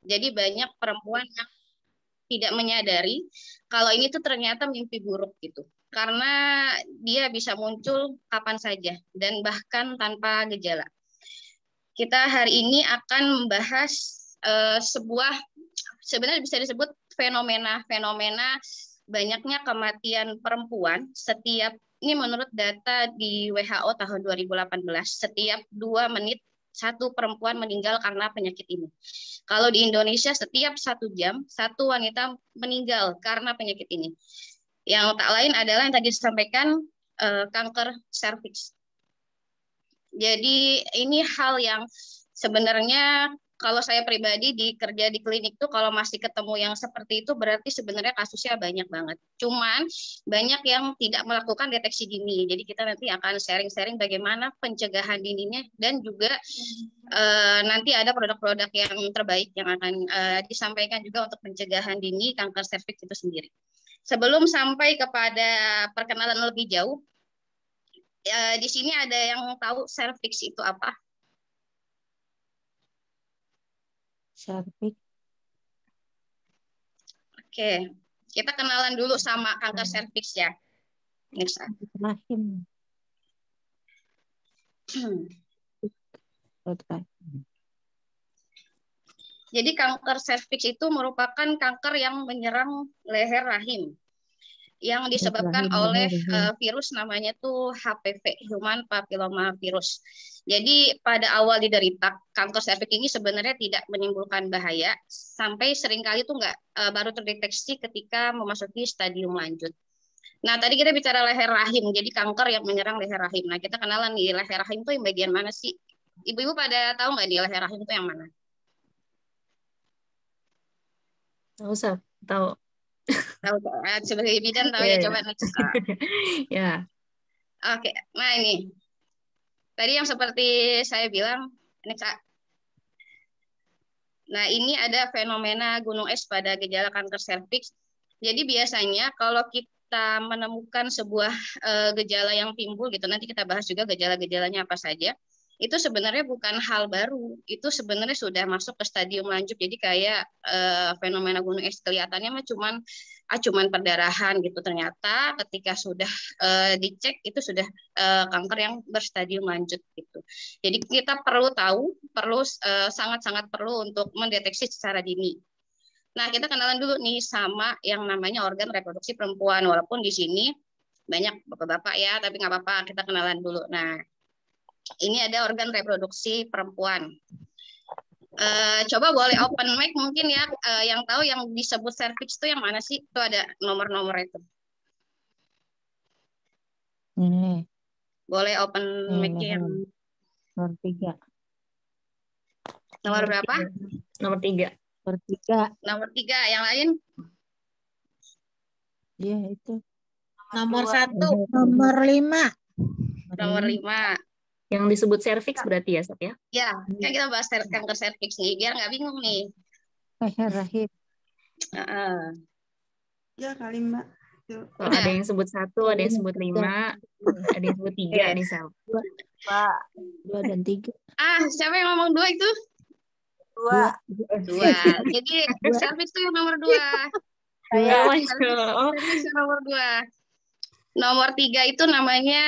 Jadi banyak perempuan yang tidak menyadari kalau ini tuh ternyata mimpi buruk gitu. Karena dia bisa muncul kapan saja dan bahkan tanpa gejala. Kita hari ini akan membahas sebuah sebenarnya bisa disebut fenomena banyaknya kematian perempuan setiap ini menurut data di WHO tahun 2018, setiap 2 menit satu perempuan meninggal karena penyakit ini. Kalau di Indonesia setiap 1 jam satu wanita meninggal karena penyakit ini. Yang tak lain adalah yang tadi disampaikan kanker serviks. Jadi ini hal yang sebenarnya kalau saya pribadi kerja di klinik tuh kalau masih ketemu yang seperti itu berarti sebenarnya kasusnya banyak banget. Cuman banyak yang tidak melakukan deteksi dini. Jadi kita nanti akan sharing-sharing bagaimana pencegahan dininya dan juga nanti ada produk-produk yang terbaik yang akan disampaikan juga untuk pencegahan dini kanker serviks itu sendiri. Sebelum sampai kepada perkenalan lebih jauh, di sini ada yang tahu serviks itu apa? Serviks. Oke, kita kenalan dulu sama kanker serviks ya. Rahim. Jadi kanker serviks itu merupakan kanker yang menyerang leher rahim yang disebabkan oleh virus namanya tuh HPV, Human Papilloma Virus. Jadi pada awal diderita kanker serviks ini sebenarnya tidak menimbulkan bahaya sampai seringkali tuh baru terdeteksi ketika memasuki stadium lanjut. Nah tadi kita bicara leher rahim, jadi kanker yang menyerang leher rahim. Nah kita kenalan nih leher rahim tuh yang bagian mana sih? Ibu-ibu pada tahu nggak nih leher rahim itu yang mana? Nggak usah tahu. Tahu sebagai bidan tahu ya, coba next. Ya. Oke, nah ini tadi yang seperti saya bilang next. Nah ini ada fenomena gunung es pada gejala kanker serviks. Jadi biasanya kalau kita menemukan sebuah gejala yang timbul gitu, nanti kita bahas juga gejala-gejalanya apa saja. Itu sebenarnya bukan hal baru, itu sebenarnya sudah masuk ke stadium lanjut. Jadi kayak fenomena gunung es kelihatannya mah cuman perdarahan gitu. Ternyata ketika sudah dicek itu sudah kanker yang berstadium lanjut gitu. Jadi kita perlu tahu, sangat-sangat perlu untuk mendeteksi secara dini. Nah, kita kenalan dulu nih sama yang namanya organ reproduksi perempuan. Walaupun di sini banyak bapak-bapak ya, tapi nggak apa-apa, kita kenalan dulu. Nah, ini ada organ reproduksi perempuan. Coba boleh open mic mungkin ya, yang tahu yang disebut serviks itu yang mana sih? Itu ada nomor-nomor itu. Ini. Boleh open mic yang nomor 3. Nomor berapa? Nomor 3. Nomor 3, yang lain? Iya, itu. Nomor 1. Nomor 5. Nomor 5. Yang disebut serviks berarti ya, Sob ya? Ya, kan kita bahas kanker serviks nih, biar nggak bingung nih. Leher rahim. Ya kali Mbak. Ada yang sebut 1, ada yang sebut 5, ada yang sebut 3 nih, Sal. 2 dan 3. Siapa yang ngomong 2 itu? 2. Jadi serviks itu yang nomor 2. Serviks yang nomor 2. Nomor 3 itu namanya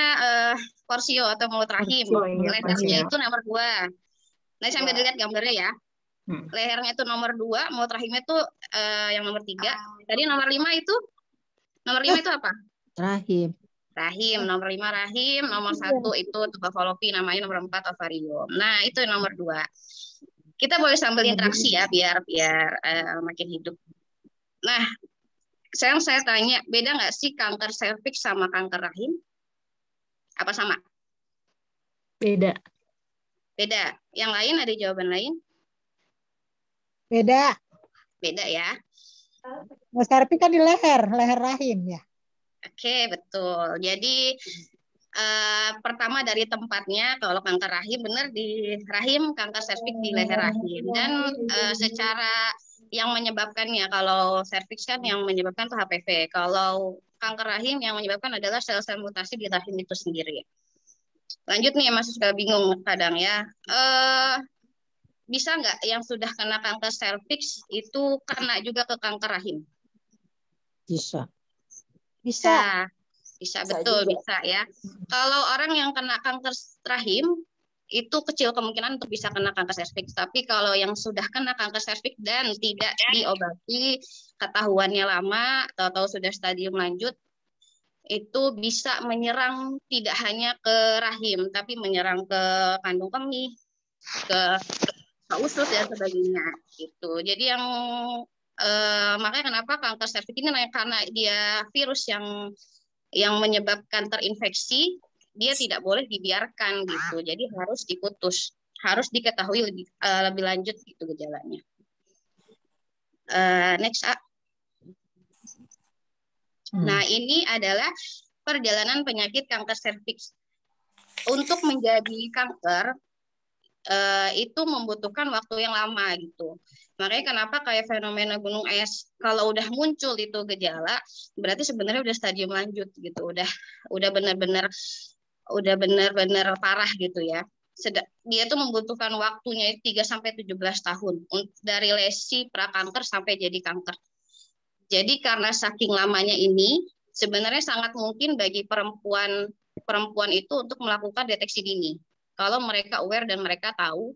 porsio atau mulut rahim. Lehernya itu nomor 2. Nah, sambil dilihat gambarnya ya. Lehernya itu nomor 2, mulut rahimnya itu yang nomor 3. Tadi nomor 5 itu apa? Rahim. Nomor 5 rahim, nomor 1 itu tuba fallopi, namanya nomor 4 ovarium. Nah, itu nomor 2. Kita boleh sambil interaksi ya, biar makin hidup. Nah, sekarang saya tanya, beda nggak sih kanker serviks sama kanker rahim? Apa sama? Beda. Beda. Yang lain ada jawaban lain? Beda. Beda ya. Serviks kan di leher rahim ya. Oke, betul. Jadi pertama dari tempatnya, kalau kanker rahim benar di rahim, kanker serviks di leher rahim. Dan secara yang menyebabkannya, kalau serviks kan yang menyebabkan itu HPV. Kalau kanker rahim yang menyebabkan adalah sel-sel mutasi di rahim itu sendiri. Lanjut nih, masih suka bingung kadang ya. bisa nggak yang sudah kena kanker serviks itu kena juga ke kanker rahim? Bisa. Bisa, bisa Bisa betul, juga. bisa ya. Kalau orang yang kena kanker rahim itu kecil kemungkinan untuk bisa kena kanker serviks. Tapi kalau yang sudah kena kanker serviks dan tidak diobati, ketahuannya lama atau sudah stadium lanjut, itu bisa menyerang tidak hanya ke rahim, tapi menyerang ke kandung kemih, ke usus dan sebagainya. Gitu. Jadi yang makanya kenapa kanker serviks ini karena dia virus yang menyebabkan terinfeksi, dia tidak boleh dibiarkan gitu. Jadi harus diputus, harus diketahui lebih lanjut gitu gejalanya. Next. Nah, ini adalah perjalanan penyakit kanker serviks. Untuk menjadi kanker itu membutuhkan waktu yang lama gitu. Makanya kenapa kayak fenomena gunung es kalau udah muncul itu gejala, berarti sebenarnya udah stadium lanjut gitu. Udah benar-benar parah gitu ya. Dia tuh membutuhkan waktunya 3 sampai 17 tahun dari lesi prakanker sampai jadi kanker. Jadi karena saking lamanya ini, sebenarnya sangat mungkin bagi perempuan itu untuk melakukan deteksi dini. Kalau mereka aware dan mereka tahu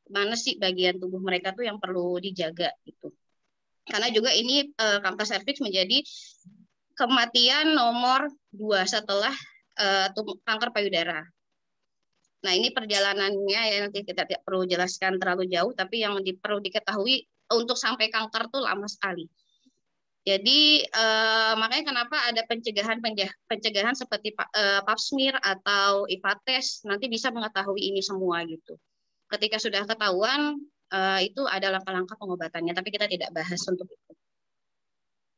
mana sih bagian tubuh mereka tuh yang perlu dijaga gitu. Karena juga ini kanker serviks menjadi kematian nomor 2 setelah kanker payudara. Nah, ini perjalanannya ya nanti kita tidak perlu jelaskan terlalu jauh, tapi yang perlu diketahui untuk sampai kanker tuh lama sekali. Jadi makanya kenapa ada pencegahan seperti pap smear atau IVA test nanti bisa mengetahui ini semua gitu. Ketika sudah ketahuan itu ada langkah-langkah pengobatannya, tapi kita tidak bahas untuk itu.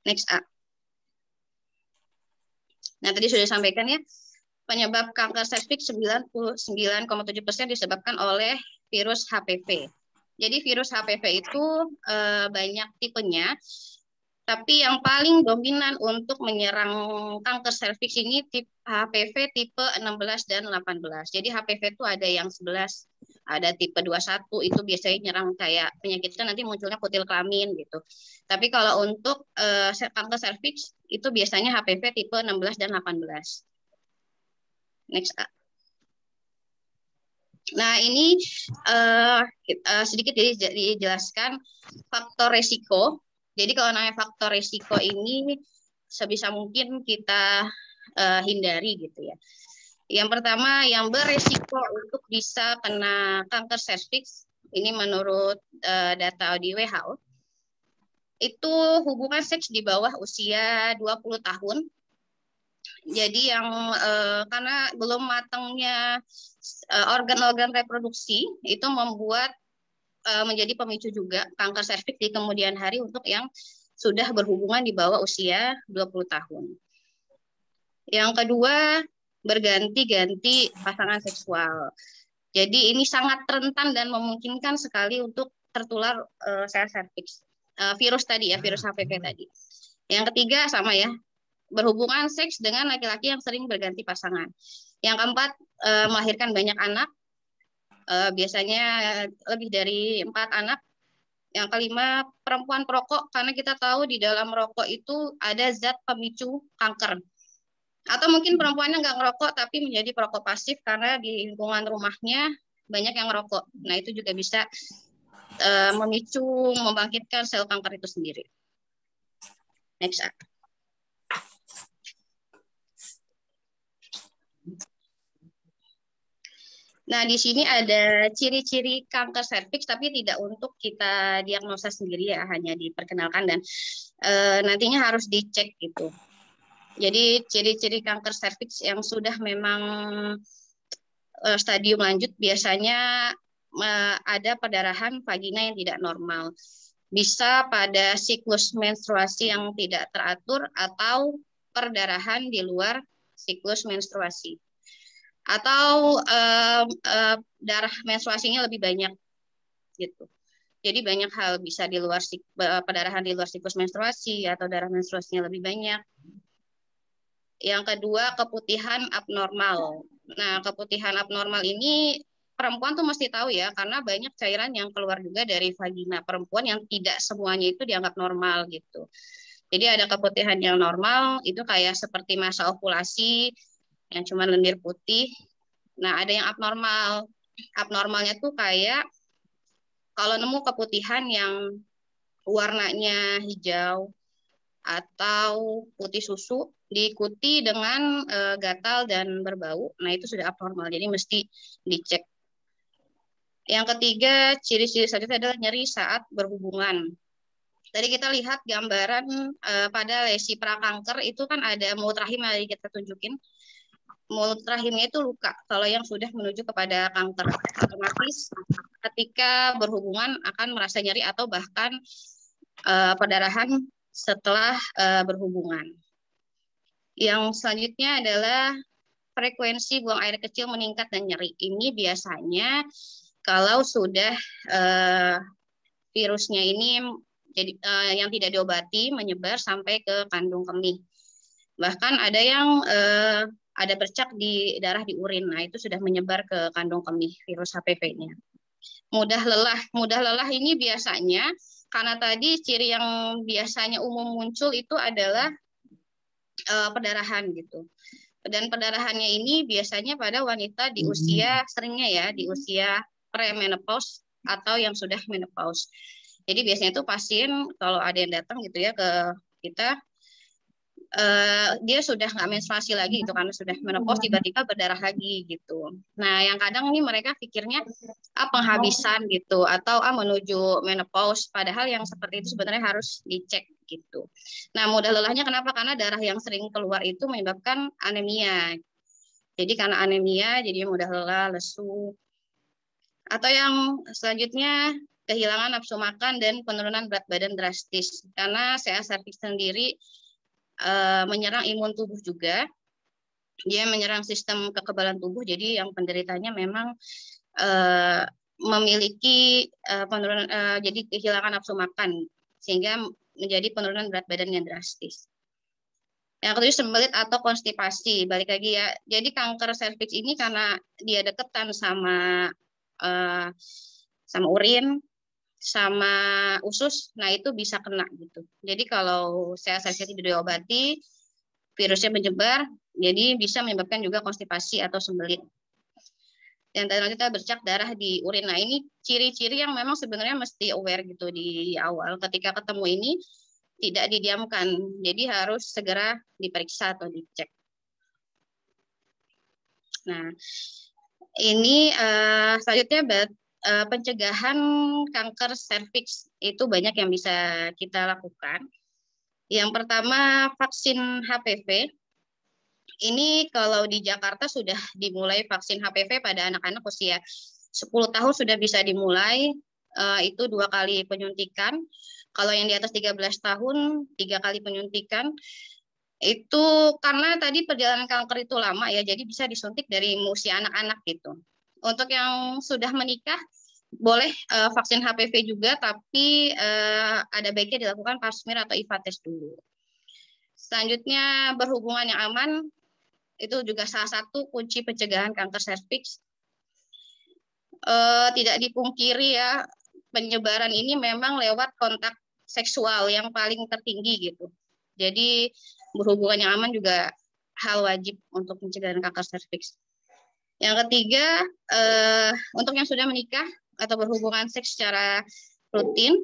Next A. Nah tadi sudah disampaikan ya, penyebab kanker serviks 99,7% disebabkan oleh virus HPV. Jadi virus HPV itu banyak tipenya. Tapi yang paling dominan untuk menyerang kanker serviks ini HPV tipe 16 dan 18. Jadi HPV itu ada yang 11, ada tipe 21 itu biasanya nyerang kayak penyakitnya nanti munculnya kutil kelamin gitu. Tapi kalau untuk kanker serviks itu biasanya HPV tipe 16 dan 18. Next. Nah, ini sedikit dijelaskan faktor resiko. Jadi kalau namanya faktor risiko ini sebisa mungkin kita hindari gitu ya. Yang pertama yang beresiko untuk bisa kena kanker serviks ini menurut data di WHO itu hubungan seks di bawah usia 20 tahun. Jadi yang karena belum matangnya organ-organ reproduksi itu membuat menjadi pemicu juga kanker serviks di kemudian hari untuk yang sudah berhubungan di bawah usia 20 tahun. Yang kedua, berganti-ganti pasangan seksual. Jadi ini sangat rentan dan memungkinkan sekali untuk tertular sel serviks. Virus tadi ya, virus HPV tadi. Yang ketiga sama ya, berhubungan seks dengan laki-laki yang sering berganti pasangan. Yang keempat, melahirkan banyak anak. Biasanya lebih dari 4 anak. Yang kelima, perempuan perokok, karena kita tahu di dalam rokok itu ada zat pemicu kanker. Atau mungkin perempuannya nggak ngerokok, tapi menjadi perokok pasif karena di lingkungan rumahnya banyak yang ngerokok. Nah, itu juga bisa memicu, membangkitkan sel kanker itu sendiri. Next. Nah, di sini ada ciri-ciri kanker serviks, tapi tidak untuk kita diagnosa sendiri ya, hanya diperkenalkan dan nantinya harus dicek gitu. Jadi ciri-ciri kanker serviks yang sudah memang stadium lanjut biasanya ada perdarahan vagina yang tidak normal. Bisa pada siklus menstruasi yang tidak teratur atau perdarahan di luar siklus menstruasi. Atau darah menstruasinya lebih banyak gitu. Jadi banyak hal bisa di luar perdarahan di luar siklus menstruasi atau darah menstruasinya lebih banyak. Yang kedua, keputihan abnormal. Nah, keputihan abnormal ini perempuan tuh mesti tahu ya, karena banyak cairan yang keluar juga dari vagina perempuan yang tidak semuanya itu dianggap normal gitu. Jadi ada keputihan yang normal, itu kayak seperti masa ovulasi, yang cuma lendir putih. Nah, ada yang abnormal. Abnormalnya tuh kayak kalau nemu keputihan yang warnanya hijau atau putih susu diikuti dengan gatal dan berbau, nah itu sudah abnormal. Jadi mesti dicek. Yang ketiga, ciri-ciri selanjutnya adalah nyeri saat berhubungan. Tadi kita lihat gambaran pada lesi prakanker itu kan ada mulut rahim yang kita tunjukin. Mulut rahimnya itu luka kalau yang sudah menuju kepada kanker. Otomatis ketika berhubungan akan merasa nyeri atau bahkan perdarahan setelah berhubungan. Yang selanjutnya adalah frekuensi buang air kecil meningkat dan nyeri. Ini biasanya kalau sudah virusnya ini jadi yang tidak diobati menyebar sampai ke kandung kemih. Bahkan ada yang ada bercak di darah di urin. Nah, itu sudah menyebar ke kandung kemih virus HPV-nya. Mudah lelah ini biasanya karena tadi ciri yang biasanya umum muncul itu adalah perdarahan gitu. Dan perdarahannya ini biasanya pada wanita di usia seringnya ya di usia premenopause atau yang sudah menopause. Jadi biasanya itu pasien kalau ada yang datang gitu ya ke kita dia sudah nggak menstruasi lagi gitu karena sudah menopause tiba-tiba berdarah lagi gitu. Nah yang kadang ini mereka pikirnya penghabisan gitu atau menuju menopause, padahal yang seperti itu sebenarnya harus dicek gitu. Nah mudah lelahnya kenapa? Karena darah yang sering keluar itu menyebabkan anemia. Jadi karena anemia jadi mudah lelah, lesu. Atau yang selanjutnya kehilangan nafsu makan dan penurunan berat badan drastis. Karena CA cervix sendiri menyerang imun tubuh juga. Dia menyerang sistem kekebalan tubuh. Jadi yang penderitanya memang memiliki penurunan jadi kehilangan nafsu makan sehingga menjadi penurunan berat badan yang drastis. Yang kedua sembelit atau konstipasi. Balik lagi ya. Jadi kanker serviks ini karena dia deketan sama urin, sama usus, nah itu bisa kena gitu. Jadi kalau CA-CA tidak diobati, virusnya menyebar, jadi bisa menyebabkan juga konstipasi atau sembelit. Yang tadi kita bercak darah di urin. Nah ini ciri-ciri yang memang sebenarnya mesti aware gitu di awal. Ketika ketemu ini tidak didiamkan, jadi harus segera diperiksa atau dicek. Nah ini selanjutnya pencegahan kanker serviks itu banyak yang bisa kita lakukan. Yang pertama vaksin HPV. Ini kalau di Jakarta sudah dimulai vaksin HPV pada anak-anak usia 10 tahun sudah bisa dimulai, itu 2 kali penyuntikan. Kalau yang di atas 13 tahun 3 kali penyuntikan. Itu karena tadi perjalanan kanker itu lama ya, jadi bisa disuntik dari usia anak-anak gitu. Untuk yang sudah menikah boleh vaksin HPV juga, tapi ada baiknya dilakukan pap smear atau IVA test dulu. Selanjutnya berhubungan yang aman itu juga salah satu kunci pencegahan kanker serviks. Tidak dipungkiri ya penyebaran ini memang lewat kontak seksual yang paling tertinggi gitu. Jadi berhubungan yang aman juga hal wajib untuk pencegahan kanker serviks. Yang ketiga, untuk yang sudah menikah atau berhubungan seks secara rutin,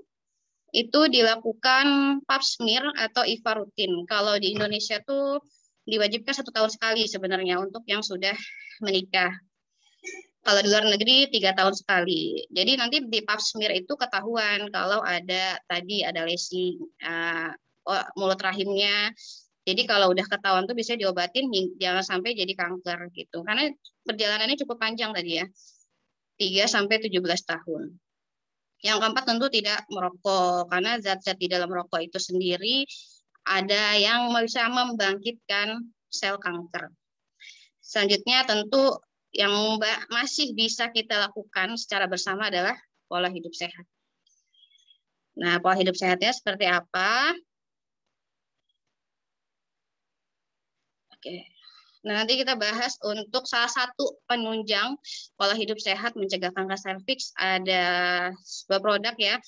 itu dilakukan pap smear atau IVA rutin. Kalau di Indonesia tuh diwajibkan 1 tahun sekali sebenarnya untuk yang sudah menikah. Kalau di luar negeri 3 tahun sekali. Jadi nanti di pap smear itu ketahuan kalau ada lesi mulut rahimnya. Jadi kalau udah ketahuan tuh bisa diobatin jangan sampai jadi kanker gitu. Karena perjalanannya cukup panjang tadi ya. 3 sampai 17 tahun. Yang keempat tentu tidak merokok karena zat-zat di dalam rokok itu sendiri ada yang bisa membangkitkan sel kanker. Selanjutnya tentu yang masih bisa kita lakukan secara bersama adalah pola hidup sehat. Nah, pola hidup sehatnya seperti apa? Oke. Nah, nanti kita bahas untuk salah satu penunjang pola hidup sehat mencegah kanker serviks, ada sebuah produk ya,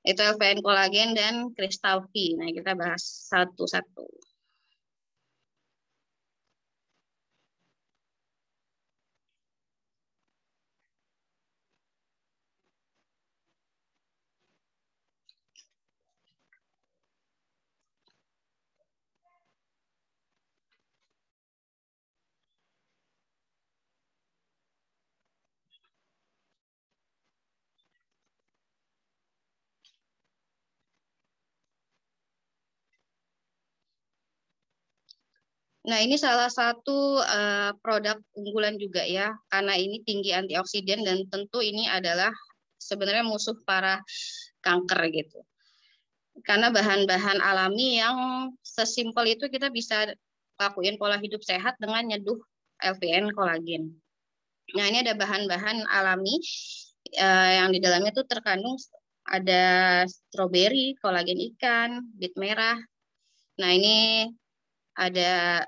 itu LVN kolagen dan Kristal V. Nah, kita bahas satu-satu. Nah, ini salah satu produk unggulan juga ya, karena ini tinggi antioksidan dan tentu ini adalah sebenarnya musuh para kanker gitu. Karena bahan-bahan alami yang sesimpel itu kita bisa lakuin pola hidup sehat dengan nyeduh LVN kolagen. Nah, ini ada bahan-bahan alami yang di dalamnya tuh terkandung ada stroberi, kolagen ikan, bit merah. Nah, ini ada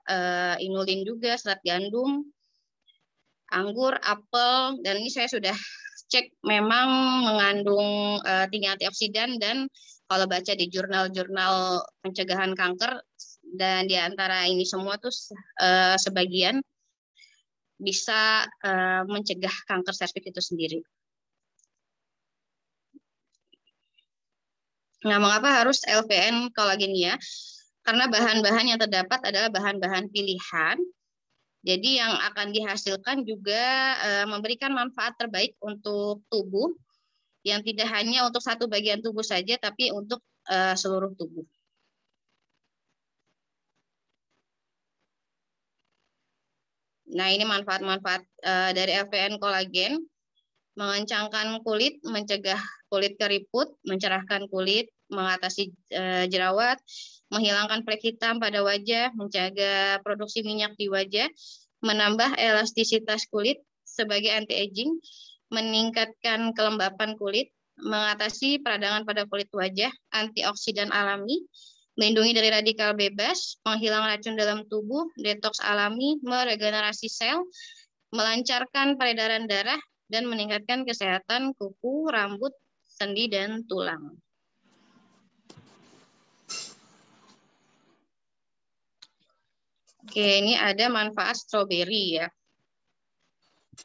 inulin juga, serat gandum, anggur, apel, dan ini saya sudah cek memang mengandung tinggi antioksidan, dan kalau baca di jurnal-jurnal pencegahan kanker, dan di antara ini semua tuh sebagian bisa mencegah kanker serviks itu sendiri. Nah, mengapa harus LVN kolagenia? Karena bahan-bahan yang terdapat adalah bahan-bahan pilihan. Jadi yang akan dihasilkan juga memberikan manfaat terbaik untuk tubuh, yang tidak hanya untuk satu bagian tubuh saja, tapi untuk seluruh tubuh. Nah, ini manfaat-manfaat dari LVN kolagen: mengencangkan kulit, mencegah kulit keriput, mencerahkan kulit, mengatasi jerawat, menghilangkan flek hitam pada wajah, mencegah produksi minyak di wajah, menambah elastisitas kulit sebagai anti-aging, meningkatkan kelembapan kulit, mengatasi peradangan pada kulit wajah, antioksidan alami, melindungi dari radikal bebas, menghilangkan racun dalam tubuh, detoks alami, meregenerasi sel, melancarkan peredaran darah, dan meningkatkan kesehatan kuku, rambut, sendi, dan tulang. Oke, ini ada manfaat stroberi ya.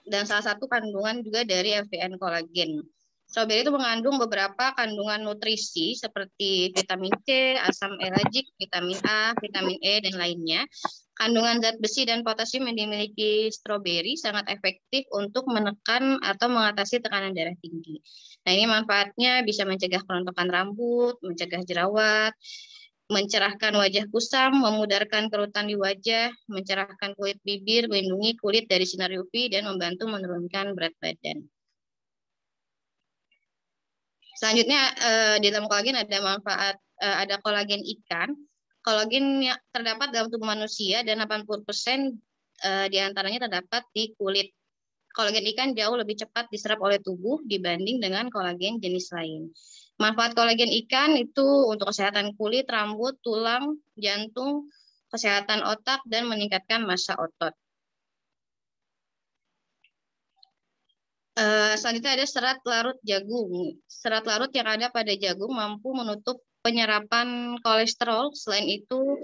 Dan salah satu kandungan juga dari LVN kolagen. Stroberi itu mengandung beberapa kandungan nutrisi seperti vitamin C, asam elagik, vitamin A, vitamin E, dan lainnya. Kandungan zat besi dan potasium yang dimiliki stroberi sangat efektif untuk menekan atau mengatasi tekanan darah tinggi. Nah, ini manfaatnya bisa mencegah kerontokan rambut, mencegah jerawat, mencerahkan wajah kusam, memudarkan kerutan di wajah, mencerahkan kulit bibir, melindungi kulit dari sinar UV, dan membantu menurunkan berat badan. Selanjutnya di dalam kolagen ada manfaat, ada kolagen ikan. Kolagen yang terdapat dalam tubuh manusia dan 80% diantaranya terdapat di kulit. Kolagen ikan jauh lebih cepat diserap oleh tubuh dibanding dengan kolagen jenis lain. Manfaat kolagen ikan itu untuk kesehatan kulit, rambut, tulang, jantung, kesehatan otak, dan meningkatkan massa otot. Selanjutnya ada serat larut jagung. Serat larut yang ada pada jagung mampu menutup penyerapan kolesterol. Selain itu,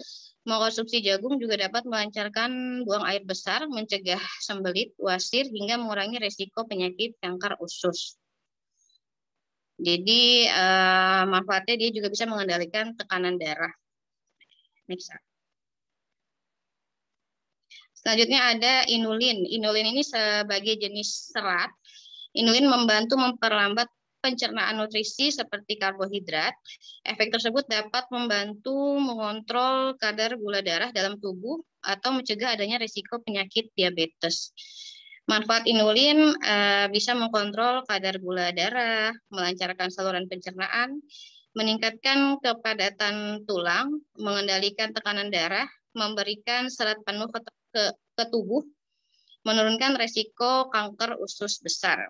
mengkonsumsi jagung juga dapat melancarkan buang air besar, mencegah sembelit, wasir, hingga mengurangi resiko penyakit kanker usus. Jadi manfaatnya dia juga bisa mengendalikan tekanan darah. Next. Selanjutnya ada inulin. Inulin ini sebagai jenis serat. Inulin membantu memperlambat pencernaan nutrisi seperti karbohidrat. Efek tersebut dapat membantu mengontrol kadar gula darah dalam tubuh atau mencegah adanya risiko penyakit diabetes. Manfaat inulin bisa mengkontrol kadar gula darah, melancarkan saluran pencernaan, meningkatkan kepadatan tulang, mengendalikan tekanan darah, memberikan serat penuh ke tubuh, menurunkan resiko kanker usus besar.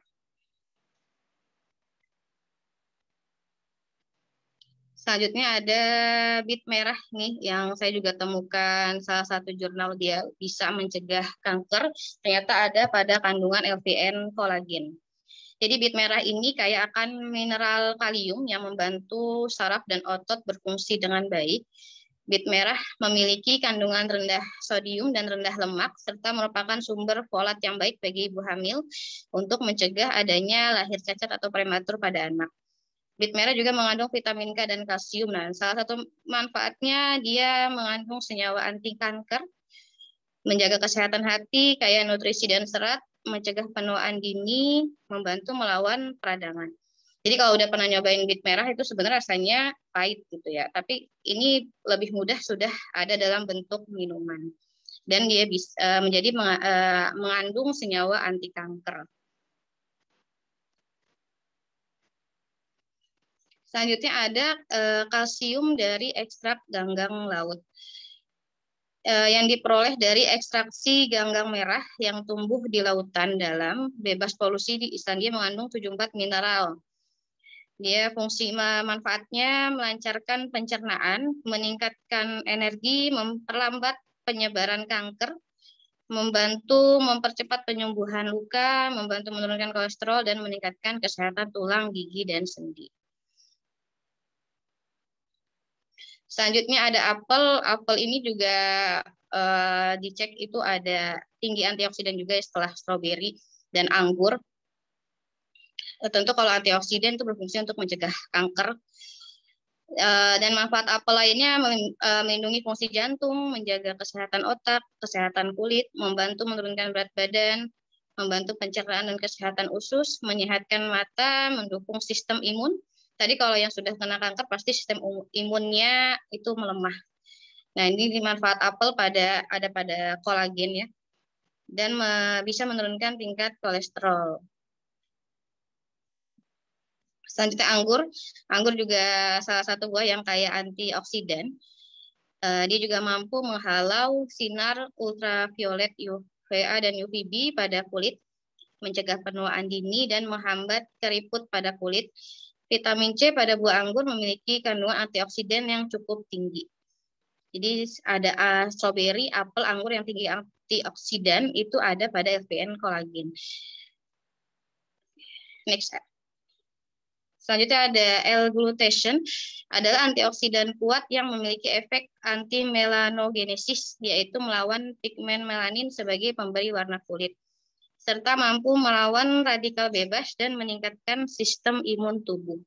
Selanjutnya ada bit merah nih yang saya juga temukan salah satu jurnal dia bisa mencegah kanker. Ternyata ada pada kandungan LPN kolagen. Jadi bit merah ini kaya akan mineral kalium yang membantu saraf dan otot berfungsi dengan baik. Bit merah memiliki kandungan rendah sodium dan rendah lemak, serta merupakan sumber folat yang baik bagi ibu hamil untuk mencegah adanya lahir cacat atau prematur pada anak. Bit merah juga mengandung vitamin K dan kalsium. Nah, salah satu manfaatnya dia mengandung senyawa anti kanker, menjaga kesehatan hati, kaya nutrisi dan serat, mencegah penuaan dini, membantu melawan peradangan. Jadi kalau udah pernah nyobain bit merah itu sebenarnya rasanya pahit gitu ya. Tapi ini lebih mudah sudah ada dalam bentuk minuman. Dan dia bisa mengandung senyawa anti kanker. Selanjutnya ada kalsium dari ekstrak ganggang laut. Yang diperoleh dari ekstraksi ganggang merah yang tumbuh di lautan dalam, bebas polusi di Islandia mengandung 74 mineral. Dia fungsi manfaatnya melancarkan pencernaan, meningkatkan energi, memperlambat penyebaran kanker, membantu mempercepat penyembuhan luka, membantu menurunkan kolesterol, dan meningkatkan kesehatan tulang, gigi, dan sendi. Selanjutnya ada apel. Apel ini juga dicek itu ada tinggi antioksidan juga setelah stroberi dan anggur. Tentu kalau antioksidan itu berfungsi untuk mencegah kanker. Dan manfaat apel lainnya melindungi fungsi jantung, menjaga kesehatan otak, kesehatan kulit, membantu menurunkan berat badan, membantu pencernaan dan kesehatan usus, menyehatkan mata, mendukung sistem imun. Tadi kalau yang sudah kena kanker pasti sistem imunnya itu melemah. Nah, ini dimanfaat apel pada kolagen ya. Dan bisa menurunkan tingkat kolesterol. Selanjutnya anggur. Anggur juga salah satu buah yang kaya antioksidan. Dia juga mampu menghalau sinar ultraviolet UVA dan UVB pada kulit, mencegah penuaan dini dan menghambat keriput pada kulit. Vitamin C pada buah anggur memiliki kandungan antioksidan yang cukup tinggi. Jadi ada stroberi, apel, anggur yang tinggi antioksidan itu ada pada LPN kolagen. Next. Selanjutnya ada L-glutation, adalah antioksidan kuat yang memiliki efek anti-melanogenesis, yaitu melawan pigmen melanin sebagai pemberi warna kulit, serta mampu melawan radikal bebas dan meningkatkan sistem imun tubuh.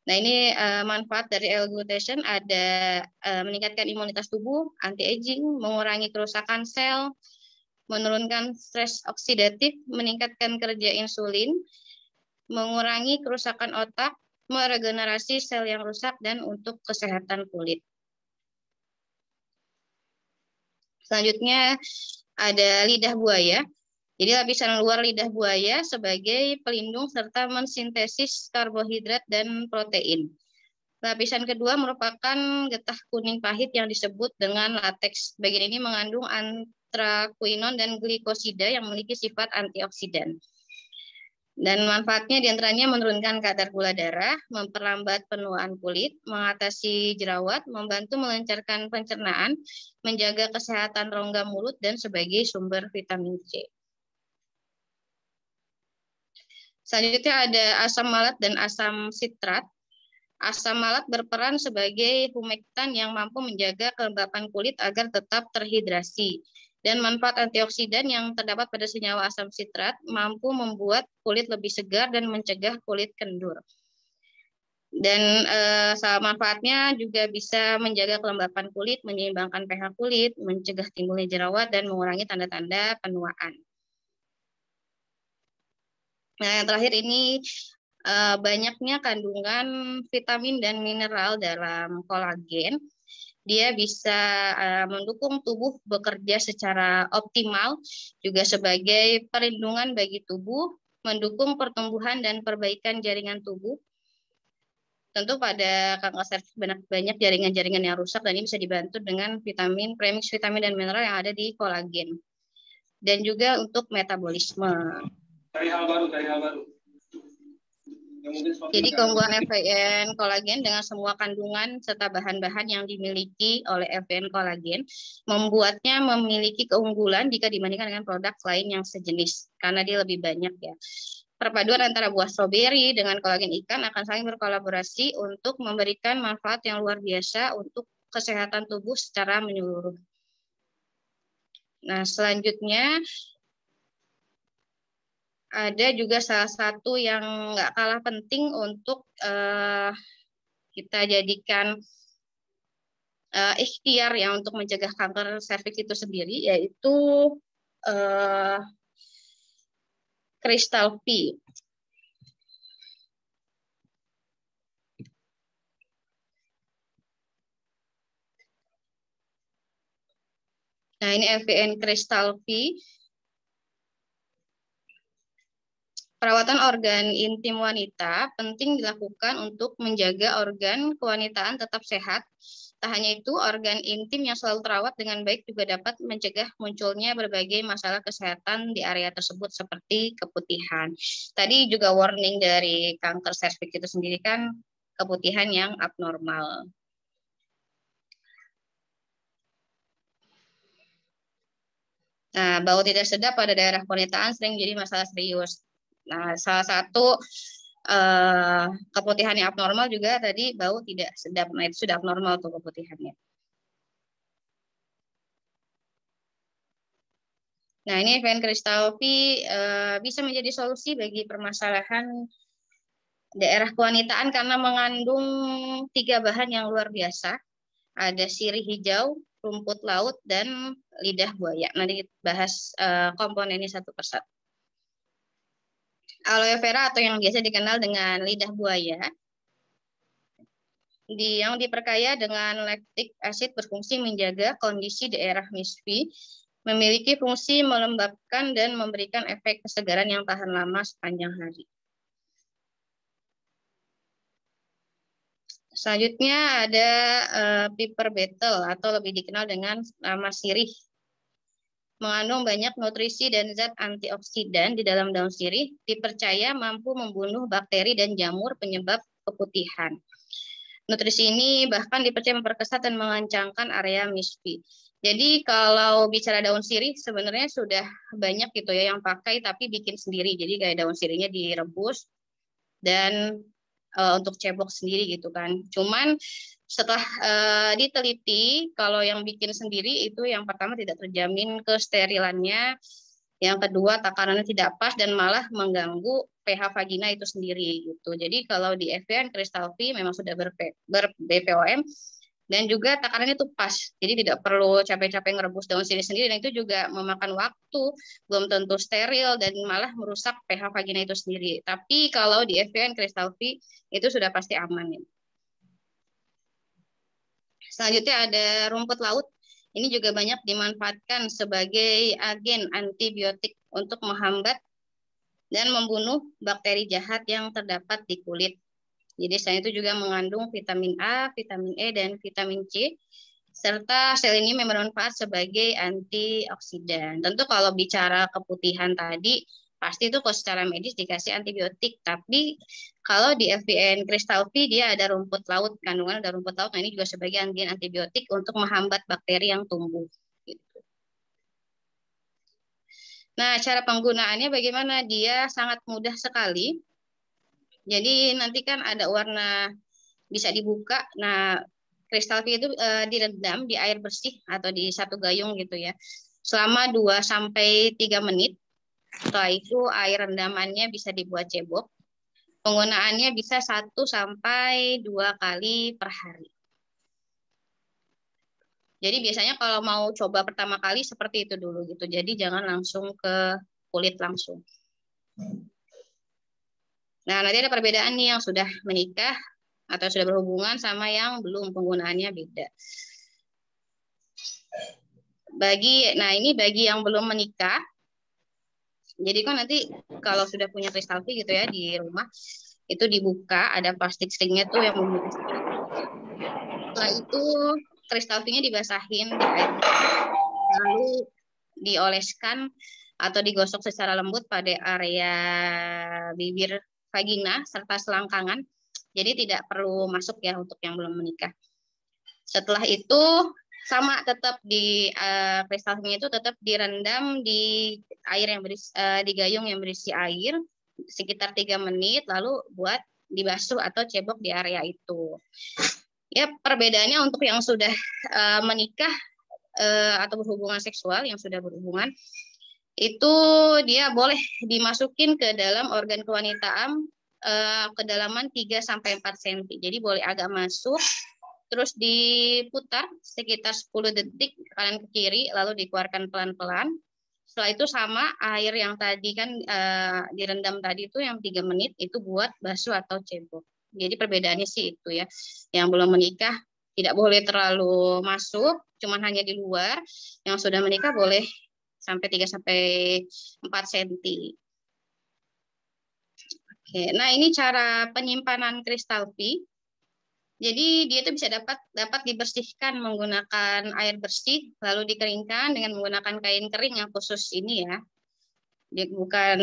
Nah, ini manfaat dari L-glutation ada meningkatkan imunitas tubuh, anti-aging, mengurangi kerusakan sel, menurunkan stres oksidatif, meningkatkan kerja insulin, mengurangi kerusakan otak, meregenerasi sel yang rusak, dan untuk kesehatan kulit. Selanjutnya ada lidah buaya. Jadi lapisan luar lidah buaya sebagai pelindung serta mensintesis karbohidrat dan protein. Lapisan kedua merupakan getah kuning pahit yang disebut dengan lateks. Bagian ini mengandung antraquinon dan glikosida yang memiliki sifat antioksidan. Dan manfaatnya diantaranya menurunkan kadar gula darah, memperlambat penuaan kulit, mengatasi jerawat, membantu melancarkan pencernaan, menjaga kesehatan rongga mulut, dan sebagai sumber vitamin C. Selanjutnya ada asam malat dan asam sitrat. Asam malat berperan sebagai humektan yang mampu menjaga kelembapan kulit agar tetap terhidrasi. Dan manfaat antioksidan yang terdapat pada senyawa asam sitrat mampu membuat kulit lebih segar dan mencegah kulit kendur. Dan manfaatnya juga bisa menjaga kelembapan kulit, menyeimbangkan pH kulit, mencegah timbulnya jerawat, dan mengurangi tanda-tanda penuaan. Nah, yang terakhir ini banyaknya kandungan vitamin dan mineral dalam kolagen. Dia bisa mendukung tubuh bekerja secara optimal, juga sebagai perlindungan bagi tubuh, mendukung pertumbuhan dan perbaikan jaringan tubuh. Tentu pada kanker serviks banyak jaringan-jaringan yang rusak, dan ini bisa dibantu dengan vitamin, premix vitamin dan mineral yang ada di kolagen. Dan juga untuk metabolisme. Dari hal baru. Jadi keunggulan FVN kolagen dengan semua kandungan serta bahan-bahan yang dimiliki oleh FVN kolagen membuatnya memiliki keunggulan jika dibandingkan dengan produk lain yang sejenis karena dia lebih banyak ya. Perpaduan antara buah stroberi dengan kolagen ikan akan saling berkolaborasi untuk memberikan manfaat yang luar biasa untuk kesehatan tubuh secara menyeluruh. Nah, selanjutnya ada juga salah satu yang nggak kalah penting untuk kita jadikan ikhtiar ya untuk mencegah kanker serviks itu sendiri, yaitu Crystal V. Nah, ini FVN Crystal V. Perawatan organ intim wanita penting dilakukan untuk menjaga organ kewanitaan tetap sehat. Tak hanya itu, organ intim yang selalu terawat dengan baik juga dapat mencegah munculnya berbagai masalah kesehatan di area tersebut seperti keputihan. Tadi juga warning dari kanker serviks itu sendiri kan keputihan yang abnormal. Nah, bau tidak sedap pada daerah kewanitaan sering jadi masalah serius. Nah, salah satu keputihan yang abnormal juga tadi bau tidak sedap. Nah, itu sudah abnormal tuh keputihannya. Nah, ini FVN Crystal V bisa menjadi solusi bagi permasalahan daerah kewanitaan karena mengandung 3 bahan yang luar biasa. Ada sirih hijau, rumput laut, dan lidah buaya. Nanti kita bahas komponennya satu persatu. Aloe vera atau yang biasa dikenal dengan lidah buaya, yang diperkaya dengan lactic acid berfungsi menjaga kondisi daerah misfi, memiliki fungsi melembabkan dan memberikan efek kesegaran yang tahan lama sepanjang hari. Selanjutnya ada piper betel atau lebih dikenal dengan nama sirih. Mengandung banyak nutrisi dan zat antioksidan di dalam daun sirih, dipercaya mampu membunuh bakteri dan jamur penyebab keputihan. Nutrisi ini bahkan dipercaya memperkesat dan mengencangkan area misfi. Jadi kalau bicara daun sirih sebenarnya sudah banyak gitu ya yang pakai tapi bikin sendiri. Jadi kayak daun sirihnya direbus dan untuk cebok sendiri gitu kan. Cuman setelah diteliti, kalau yang bikin sendiri itu yang pertama tidak terjamin kesterilannya, yang kedua takarannya tidak pas dan malah mengganggu pH vagina itu sendiri gitu. Jadi kalau di FVN Crystal V memang sudah ber-BPOM dan juga takarannya itu pas. Jadi tidak perlu capek-capek ngerebus daun sirih sendiri dan itu juga memakan waktu, belum tentu steril dan malah merusak pH vagina itu sendiri. Tapi kalau di FVN Crystal V itu sudah pasti aman ya. Selanjutnya ada rumput laut. Ini juga banyak dimanfaatkan sebagai agen antibiotik untuk menghambat dan membunuh bakteri jahat yang terdapat di kulit. Jadi selain itu juga mengandung vitamin A, vitamin E, dan vitamin C, serta sel ini bermanfaat sebagai antioksidan. Tentu kalau bicara keputihan tadi, pasti itu kalau secara medis dikasih antibiotik. Tapi kalau di FVN Crystal V dia ada rumput laut, kandungan ada rumput laut. Nah ini juga sebagai agen antibiotik untuk menghambat bakteri yang tumbuh. Gitu. Nah cara penggunaannya bagaimana? Dia sangat mudah sekali. Jadi nanti kan ada warna bisa dibuka. Nah Crystal V itu direndam di air bersih atau di satu gayung gitu ya. Selama 2-3 menit. Setelah itu air rendamannya bisa dibuat cebok. Penggunaannya bisa 1-2 kali per hari. Jadi biasanya kalau mau coba pertama kali seperti itu dulu gitu. Jadi jangan langsung ke kulit langsung. Nah, nanti ada perbedaan nih yang sudah menikah atau sudah berhubungan sama yang belum, penggunaannya beda. Nah ini bagi yang belum menikah, jadi kan nanti kalau sudah punya Crystal V gitu ya di rumah, itu dibuka, ada plastik stringnya tuh yang membuka. Setelah itu Crystal V-nya dibasahin di air, lalu dioleskan atau digosok secara lembut pada area bibir vagina serta selangkangan. Jadi tidak perlu masuk ya untuk yang belum menikah. Setelah itu sama tetap di kristalnya itu tetap direndam di air yang berisi, di gayung yang berisi air sekitar 3 menit, lalu buat dibasuh atau cebok di area itu. Ya, perbedaannya untuk yang sudah menikah atau berhubungan seksual, yang sudah berhubungan, itu dia boleh dimasukin ke dalam organ kewanitaan kedalaman 3-4 cm. Jadi boleh agak masuk, terus diputar sekitar 10 detik ke kanan ke kiri, lalu dikeluarkan pelan-pelan. Setelah itu sama air yang tadi kan direndam tadi itu yang 3 menit itu buat basuh atau cebok. Jadi perbedaannya sih itu ya. Yang belum menikah tidak boleh terlalu masuk, cuman hanya di luar. Yang sudah menikah boleh sampai 3-4 cm. Oke, nah ini cara penyimpanan kristal V. Jadi dia itu bisa dapat dibersihkan menggunakan air bersih, lalu dikeringkan dengan menggunakan kain kering yang khusus ini ya. Dia bukan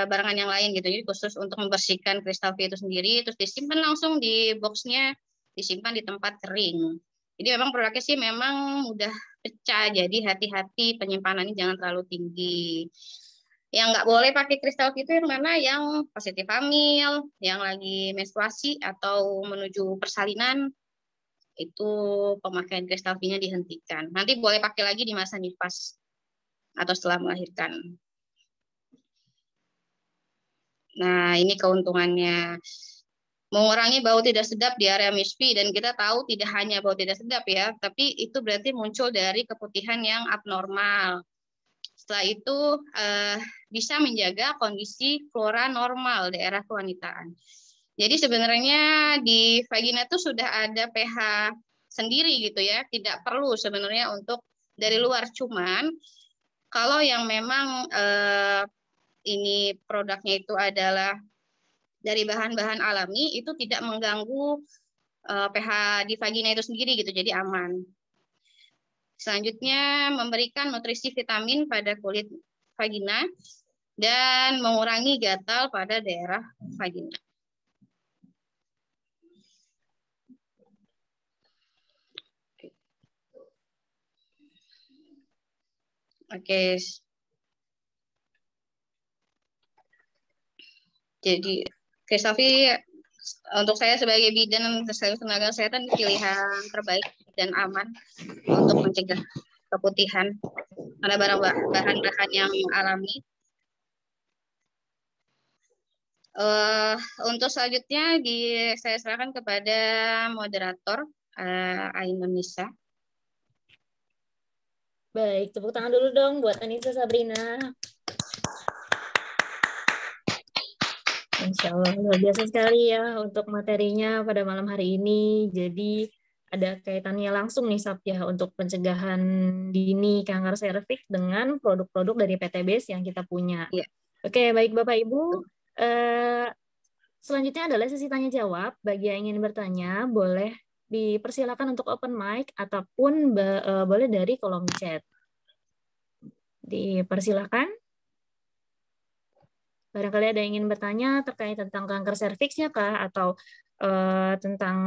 barangan yang lain gitu. Jadi khusus untuk membersihkan kristal V itu sendiri, terus disimpan langsung di boxnya, disimpan di tempat kering. Jadi memang produknya sih memang mudah pecah, jadi hati-hati penyimpanannya jangan terlalu tinggi. Yang nggak boleh pakai kristal V itu yang mana? Yang positif hamil, yang lagi menstruasi atau menuju persalinan, itu pemakaian kristal V-nya dihentikan. Nanti boleh pakai lagi di masa nifas atau setelah melahirkan. Nah, ini keuntungannya. Mengurangi bau tidak sedap di area misfi, dan kita tahu tidak hanya bau tidak sedap ya, tapi itu berarti muncul dari keputihan yang abnormal. Setelah itu bisa menjaga kondisi flora normal daerah kewanitaan. Jadi sebenarnya di vagina itu sudah ada pH sendiri gitu ya, tidak perlu sebenarnya untuk dari luar. Cuman kalau yang memang ini produknya itu adalah dari bahan-bahan alami, itu tidak mengganggu pH di vagina itu sendiri gitu, jadi aman. Selanjutnya, memberikan nutrisi vitamin pada kulit vagina dan mengurangi gatal pada daerah vagina. Oke. Jadi, kristal V untuk saya sebagai bidan tenaga kesehatan pilihan terbaik dan aman untuk mencegah keputihan karena bahan-bahan yang alami. Untuk selanjutnya saya serahkan kepada moderator Ainun Nisa. Baik, tepuk tangan dulu dong buat Anissa Sabrina. Insya Allah luar biasa sekali ya untuk materinya pada malam hari ini. Jadi ada kaitannya langsung nih Sab ya untuk pencegahan dini kanker serviks dengan produk-produk dari PTBS yang kita punya. Ya. Oke, baik Bapak Ibu. Selanjutnya adalah sesi tanya jawab. Bagi yang ingin bertanya boleh dipersilakan untuk open mic ataupun boleh dari kolom chat. Dipersilakan. Barangkali ada yang ingin bertanya terkait tentang kanker serviksnya kah? Atau tentang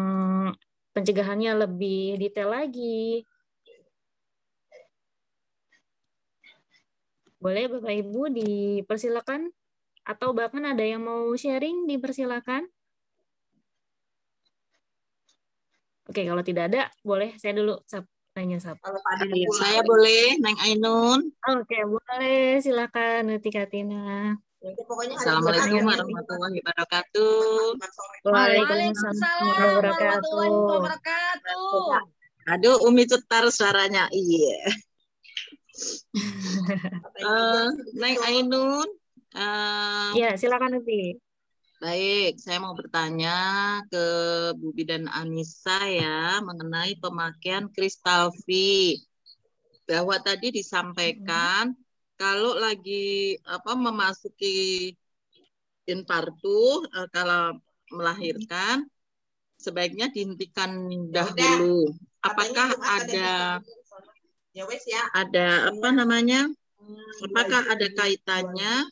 pencegahannya lebih detail lagi? Boleh Bapak Ibu dipersilakan. Atau bahkan ada yang mau sharing, dipersilakan. Oke, kalau tidak ada, boleh saya dulu tanya Sab. Kalau ada saya boleh, Neng Ainun. Oke, boleh. Silakan, Nuti Katina. Assalamualaikum warahmatullahi wabarakatuh. Waalaikumsalam warahmatullahi wabarakatuh. Aduh, Umi cetar suaranya. Iya. Neng Ainun. Ya, silakan Nuti. Baik, saya mau bertanya ke Bu Bidan Anissa ya mengenai pemakaian kristal V. Bahwa tadi disampaikan kalau lagi memasuki infartu, kalau melahirkan sebaiknya dihentikan dahulu. Apakah ada Apakah ada kaitannya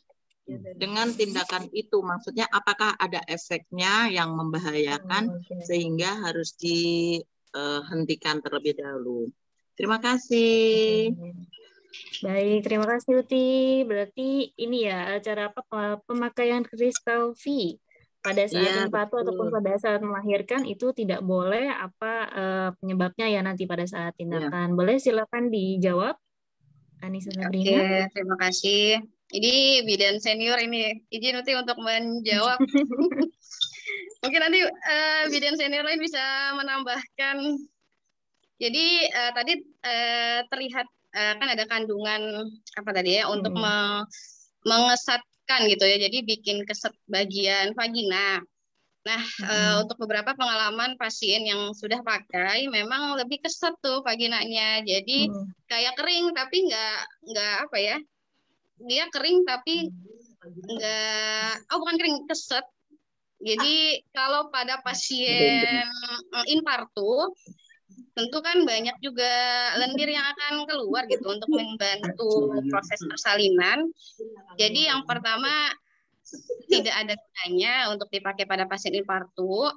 dengan tindakan itu? Maksudnya apakah ada efeknya yang membahayakan sehingga harus dihentikan terlebih dahulu? Terima kasih. Baik, terima kasih Uti. Berarti ini ya cara pemakaian Crystal V pada saat Iya, infarto ataupun betul. pada saat melahirkan itu tidak boleh penyebabnya ya nanti pada saat Iya. tindakan. Boleh silakan dijawab Anissa Sabrina. Oke, terima kasih. Ini bidan senior ini izin Uti untuk menjawab. Mungkin nanti bidan senior lain bisa menambahkan. Jadi tadi terlihat kan ada kandungan apa tadi ya untuk mengesatkan gitu ya. Jadi bikin keset bagian vagina. Nah, untuk beberapa pengalaman pasien yang sudah pakai memang lebih keset tuh vaginanya. Jadi kayak kering tapi nggak apa ya? Dia kering tapi bukan kering, keset. Jadi kalau pada pasien infarto tentu kan banyak juga lendir yang akan keluar gitu untuk membantu proses persalinan. Jadi yang pertama tidak ada gunanya untuk dipakai pada pasien infarto.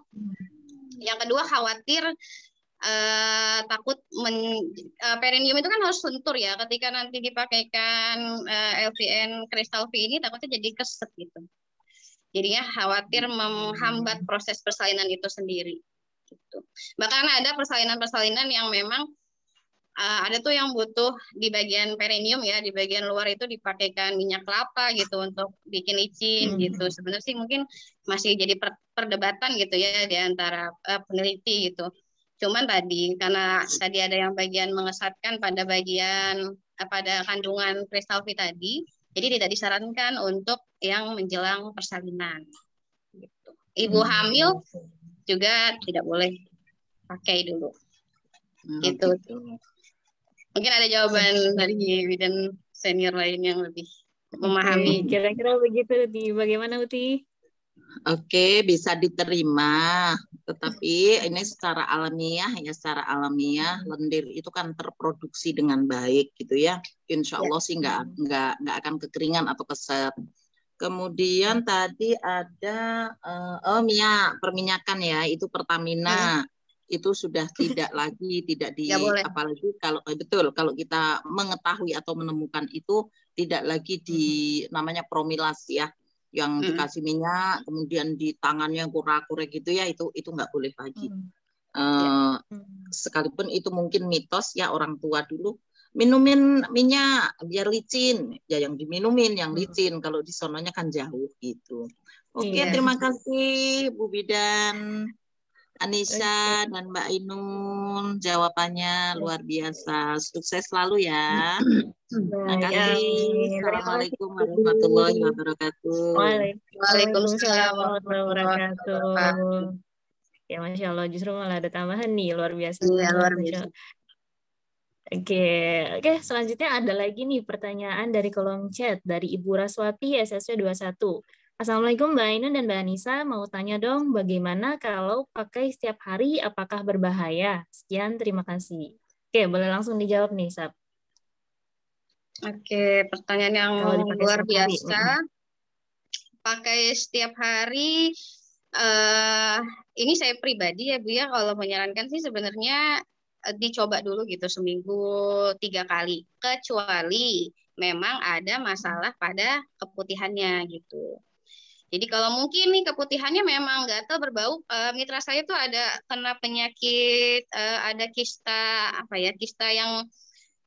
Yang kedua khawatir takut perineum itu kan harus lentur ya. Ketika nanti dipakaikan LVN Crystal V ini takutnya jadi keset gitu. Jadinya khawatir menghambat proses persalinan itu sendiri. Gitu. Bahkan ada persalinan-persalinan yang memang ada tuh yang butuh di bagian perineum ya, di bagian luar itu dipakaikan minyak kelapa gitu untuk bikin licin gitu. Sebenarnya sih mungkin masih jadi perdebatan gitu ya di antara peneliti gitu. Cuman karena tadi ada yang bagian mengesatkan pada bagian pada kandungan Crystal V tadi, jadi tidak disarankan untuk yang menjelang persalinan. Gitu. Ibu hamil juga tidak boleh pakai dulu. Gitu. Mungkin ada jawaban dari bidan senior lain yang lebih memahami. Kira-kira begitu Uti. Bagaimana Uti? Oke, bisa diterima. Tetapi ini secara alamiah lendir itu kan terproduksi dengan baik gitu ya. Insya Allah sih nggak akan kekeringan atau keset. Kemudian tadi ada perminyakan ya, itu Pertamina. Itu sudah tidak apalagi kalau kita mengetahui atau menemukan itu tidak lagi namanya promilas ya, yang dikasih minyak kemudian di tangannya kura-kura gitu ya, itu nggak boleh lagi. Sekalipun itu mungkin mitos ya, orang tua dulu minumin minyak biar licin ya, yang diminumin yang licin, kalau di sononya kan jauh gitu. Oke, terima kasih Bu Bidan Anissa dan Mbak Ainun, jawabannya luar biasa. Sukses selalu ya. Terima kasih. Assalamualaikum warahmatullahi wabarakatuh. Waalaikumsalam warahmatullahi wabarakatuh. Ya, Masya Allah, justru malah ada tambahan nih, luar biasa. Iya, luar biasa. Oke, selanjutnya ada lagi nih pertanyaan dari kolom chat dari Ibu Raswati SSW 21. Assalamualaikum Mbak Ainun dan Mbak Anissa, mau tanya dong bagaimana kalau pakai setiap hari, apakah berbahaya? Sekian, terima kasih. Oke, boleh langsung dijawab nih, Sab. Oke, pertanyaan yang luar biasa. Pakai setiap hari, ini saya pribadi ya Bu ya, kalau menyarankan sih sebenarnya dicoba dulu gitu seminggu 3 kali, kecuali memang ada masalah pada keputihannya gitu. Jadi kalau mungkin nih keputihannya memang gatal berbau, mitra saya tuh ada kena penyakit, ada kista yang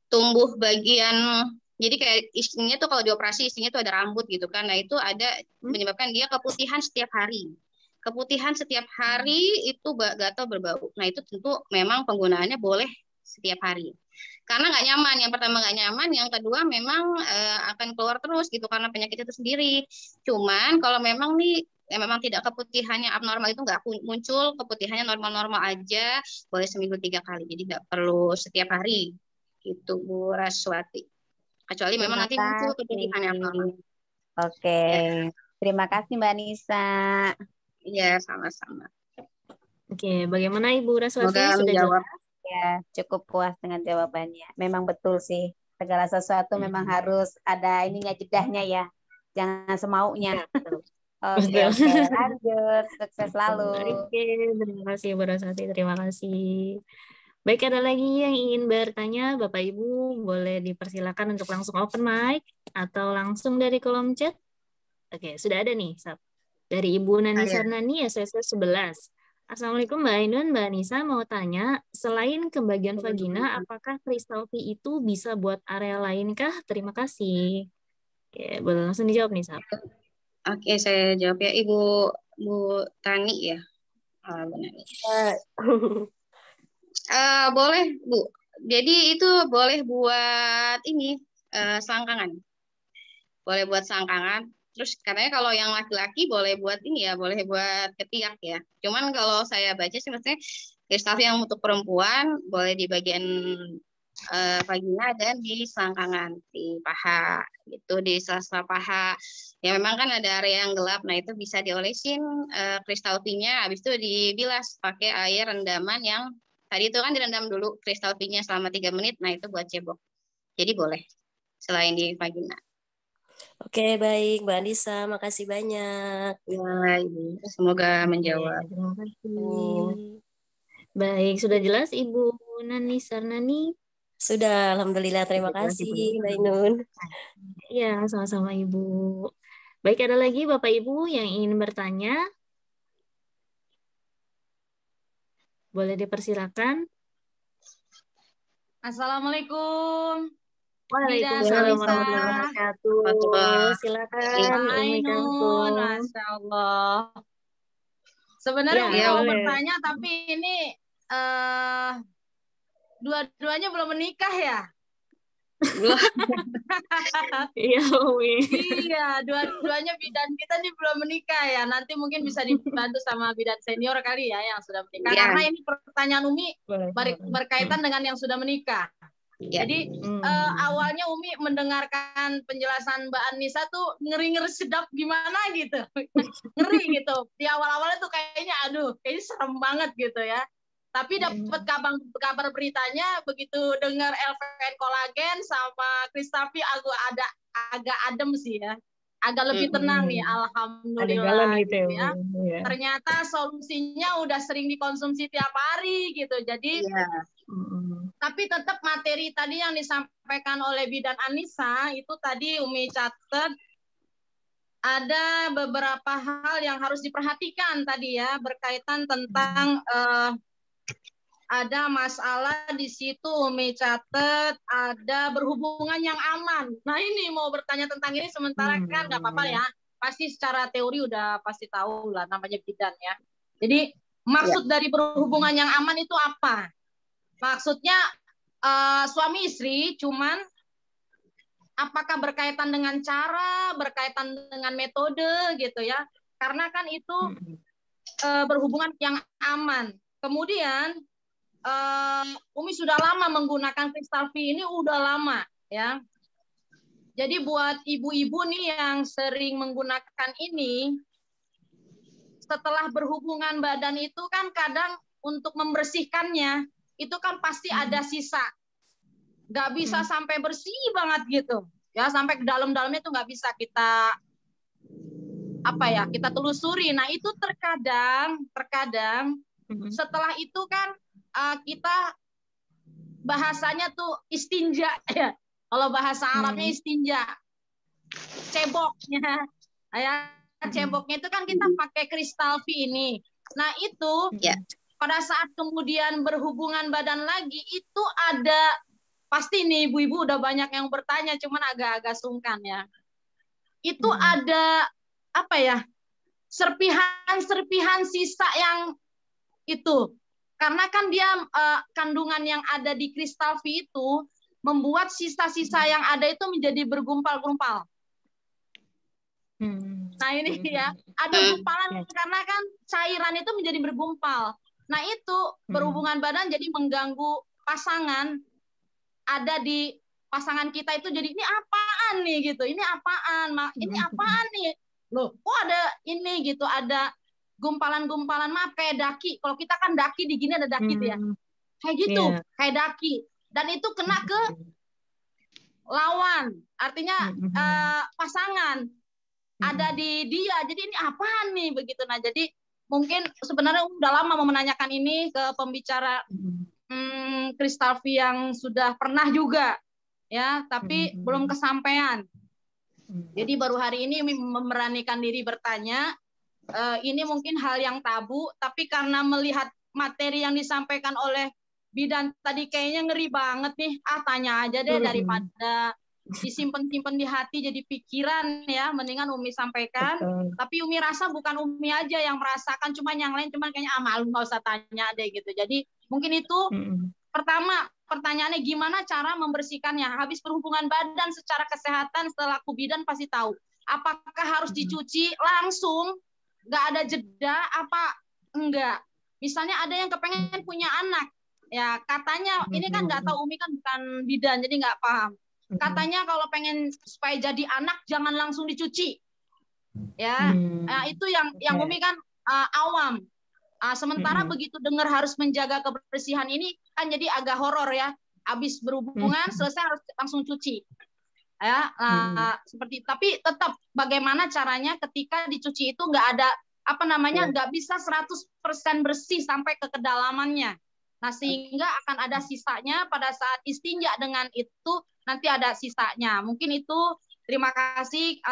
tumbuh bagian, jadi kayak isinya tuh kalau dioperasi isinya tuh ada rambut gitu kan, nah itu ada menyebabkan dia keputihan setiap hari. Keputihan setiap hari itu gatal berbau. Nah itu tentu memang penggunaannya boleh setiap hari. Karena nggak nyaman, yang pertama nggak nyaman, yang kedua memang akan keluar terus gitu karena penyakit itu sendiri. Cuman kalau memang nih memang tidak keputihannya abnormal, itu nggak muncul, keputihannya normal-normal aja, boleh seminggu 3 kali, jadi nggak perlu setiap hari gitu Bu Raswati. Kecuali memang nanti muncul keputihannya abnormal. Oke, terima kasih Mbak Nisa. Iya, sama-sama. Oke, bagaimana Ibu Raswati? Semoga sudah menjawab. Ya, cukup puas dengan jawabannya. Memang betul sih, segala sesuatu memang harus ada ininya, jedahnya ya. Jangan semaunya. Ya, betul. Oke, Betul. oke. Lanjut. Sukses selalu. Oke, terima kasih Bu Rosati, terima kasih. Baik, ada lagi yang ingin bertanya, Bapak Ibu boleh dipersilakan untuk langsung open mic atau langsung dari kolom chat. Oke, sudah ada nih, Sap. Dari Ibu Nani Saya. Sarnani, SSS 11. Assalamualaikum Mbak Ainun, Mbak Nisa mau tanya, selain ke bagian vagina, apakah kristal V itu bisa buat area lain kah? Terima kasih. Oke, boleh langsung dijawab nih, Sap. Oke, saya jawab ya, Bu Tani ya. Benar. Boleh, Bu. Jadi itu boleh buat ini selangkangan. Boleh buat selangkangan. Terus katanya kalau yang laki-laki boleh buat ini ya, boleh buat ketiak ya. Cuman kalau saya baca sih maksudnya kristal yang untuk perempuan boleh di bagian vagina dan di selangkangan, di paha gitu, di sela-sela paha. Ya memang kan ada area yang gelap, nah itu bisa diolesin kristal V-nya, habis itu dibilas pakai air rendaman yang tadi itu kan direndam dulu kristal V-nya selama 3 menit, nah itu buat cebok. Jadi boleh selain di vagina. Oke, baik Mbak Anissa, makasih banyak. Ya, Ibu. Semoga menjawab. Terima kasih. Baik, sudah jelas Ibu Nani Sarnani? Sudah, Alhamdulillah. Terima kasih, Mbak Ainun. Ya, sama-sama Ibu. Baik, ada lagi Bapak Ibu yang ingin bertanya? Boleh dipersilakan. Assalamualaikum. Waalaikumsalam warahmatullahi wabarakatuh. Silakan Umi Kalsum. Masya Allah. Sebenarnya Ya, mau boleh. bertanya, tapi ini dua-duanya belum menikah ya? Iya, Umi. Iya, dua-duanya bidan kita nih belum menikah ya. Nanti mungkin bisa dibantu sama bidan senior kali ya yang sudah menikah. Ya. Karena ini pertanyaan Umi Boleh. berkaitan dengan yang sudah menikah. Ya. Jadi awalnya Umi mendengarkan penjelasan Mbak Anissa tuh ngeri-ngeri sedap gimana gitu. Ngeri gitu. Di awal-awalnya tuh kayaknya aduh, kayaknya serem banget gitu ya. Tapi dapat kabar beritanya begitu dengar LVN kolagen sama Kristapi agak adem sih ya. Agak lebih tenang nih, alhamdulillah gitu ya. Ternyata solusinya udah sering dikonsumsi tiap hari gitu. Jadi tapi tetap materi tadi yang disampaikan oleh Bidan Anissa itu tadi Umi catat ada beberapa hal yang harus diperhatikan tadi ya berkaitan tentang ada masalah di situ Umi catat ada berhubungan yang aman. Nah ini mau bertanya tentang ini sementara kan nggak apa-apa ya. Pasti secara teori udah pasti tahu lah namanya bidan ya. Jadi maksud dari berhubungan yang aman itu apa? Maksudnya suami istri cuman apakah berkaitan dengan cara, berkaitan dengan metode gitu ya. Karena kan itu berhubungan yang aman. Kemudian Umi sudah lama menggunakan kristal V ini udah lama ya. Jadi buat ibu-ibu nih yang sering menggunakan ini setelah berhubungan badan itu kan kadang untuk membersihkannya itu kan pasti ada sisa. Nggak bisa sampai bersih banget gitu. Ya sampai ke dalam-dalamnya itu nggak bisa kita kita telusuri. Nah, itu terkadang setelah itu kan kita bahasanya tuh istinja ya. Kalau bahasa Arabnya istinja. Ceboknya ya. Ceboknya itu kan kita pakai kristal V ini. Nah, itu pada saat kemudian berhubungan badan lagi itu ada pasti nih ibu-ibu udah banyak yang bertanya cuman agak-agak sungkan ya. Itu ada serpihan sisa yang itu. Karena kan dia kandungan yang ada di kristal V itu membuat sisa-sisa yang ada itu menjadi bergumpal-gumpal. Nah ini ya, ada gumpalan karena kan cairan itu menjadi bergumpal. Nah itu berhubungan badan jadi mengganggu pasangan, ada di pasangan kita itu jadi ini apaan nih gitu, ini apaan nih, loh kok ada ini gitu, ada gumpalan-gumpalan kayak daki. Kalau kita kan daki di gini ada daki tuh ya, kayak gitu, kayak daki. Dan itu kena ke lawan, artinya pasangan. ada di dia. Jadi ini apaan nih begitu. Nah, jadi mungkin sebenarnya udah lama mau menanyakan ini ke pembicara Kristalvi yang sudah pernah juga ya, tapi belum kesampaian. Jadi baru hari ini memberanikan diri bertanya. Ini mungkin hal yang tabu, tapi karena melihat materi yang disampaikan oleh Bidan tadi kayaknya ngeri banget nih. Tanya aja deh daripada disimpan-simpan di hati jadi pikiran ya. Mendingan Umi sampaikan. Tapi Umi rasa bukan Umi aja yang merasakan, cuman yang lain cuman kayaknya malu nggak usah tanya deh gitu. Jadi mungkin itu pertama pertanyaannya gimana cara membersihkannya. Habis berhubungan badan secara kesehatan setelah bidan pasti tahu. Apakah harus dicuci langsung? Nggak ada jeda apa enggak? Misalnya ada yang kepengen punya anak. Ya katanya ini kan nggak tahu, Umi kan bukan bidan jadi nggak paham. Katanya kalau pengen supaya jadi anak jangan langsung dicuci. Ya, itu yang Umi kan awam. Sementara begitu dengar harus menjaga kebersihan ini kan jadi agak horor ya. Habis berhubungan selesai harus langsung cuci. Ya, seperti tapi tetap bagaimana caranya ketika dicuci itu nggak ada nggak bisa 100% bersih sampai ke kedalamannya. Nah, sehingga akan ada sisanya pada saat istinja dengan itu nanti ada sisanya. Mungkin itu. Terima kasih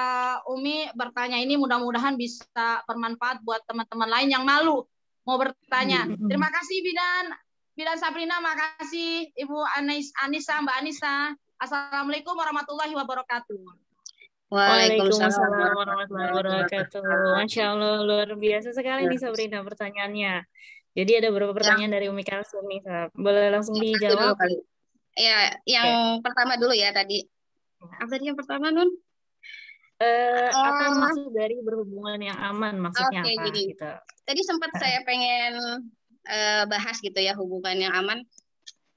Umi bertanya ini, mudah-mudahan bisa bermanfaat buat teman-teman lain yang malu mau bertanya. Terima kasih Bidan Sabrina, makasih Ibu Anissa, Mbak Anissa. Assalamualaikum warahmatullahi wabarakatuh. Waalaikumsalam warahmatullahi wabarakatuh. Masya Allah, luar biasa sekali nih Sabrina pertanyaannya. Jadi ada beberapa pertanyaan dari Umi Kalsum nih, boleh langsung dijawab? Ya, yang pertama dulu ya tadi. Apa tadi yang pertama, Nun? Apa maksud dari berhubungan yang aman, maksudnya apa? Gini. Gitu. Tadi sempat saya pengen bahas gitu ya, hubungan yang aman.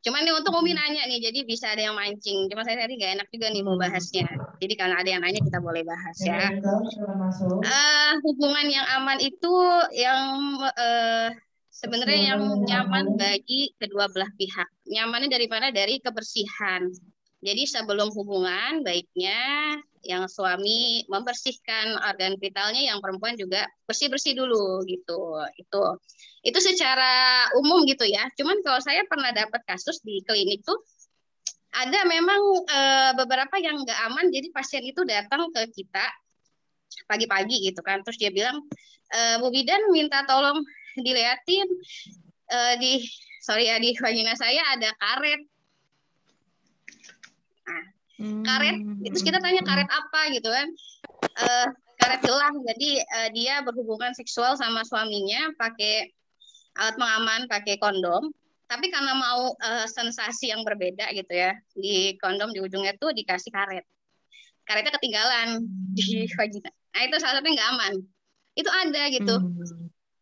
Cuman nih untuk Umi nanya nih, jadi bisa ada yang mancing. Cuma saya tadi gak enak juga nih mau bahasnya. Jadi karena ada yang nanya kita boleh bahas ya. Hubungan yang aman itu yang sebenarnya yang nyaman bagi kedua belah pihak. Nyamannya dari mana? Dari kebersihan. Jadi sebelum hubungan baiknya yang suami membersihkan organ vitalnya, yang perempuan juga bersih-bersih dulu gitu. Itu secara umum gitu ya. Cuman kalau saya pernah dapat kasus di klinik tuh ada memang beberapa yang nggak aman. Jadi pasien itu datang ke kita pagi-pagi gitu kan. Terus dia bilang, Bu Bidan minta tolong diliatin di vagina saya ada karet. Karet, terus kita tanya karet apa gitu kan, karet gelang. Jadi dia berhubungan seksual sama suaminya pakai alat pengaman, pakai kondom, tapi karena mau sensasi yang berbeda gitu ya, di kondom di ujungnya tuh dikasih karetnya ketinggalan di vagina. Nah itu salah satunya nggak aman, itu ada gitu.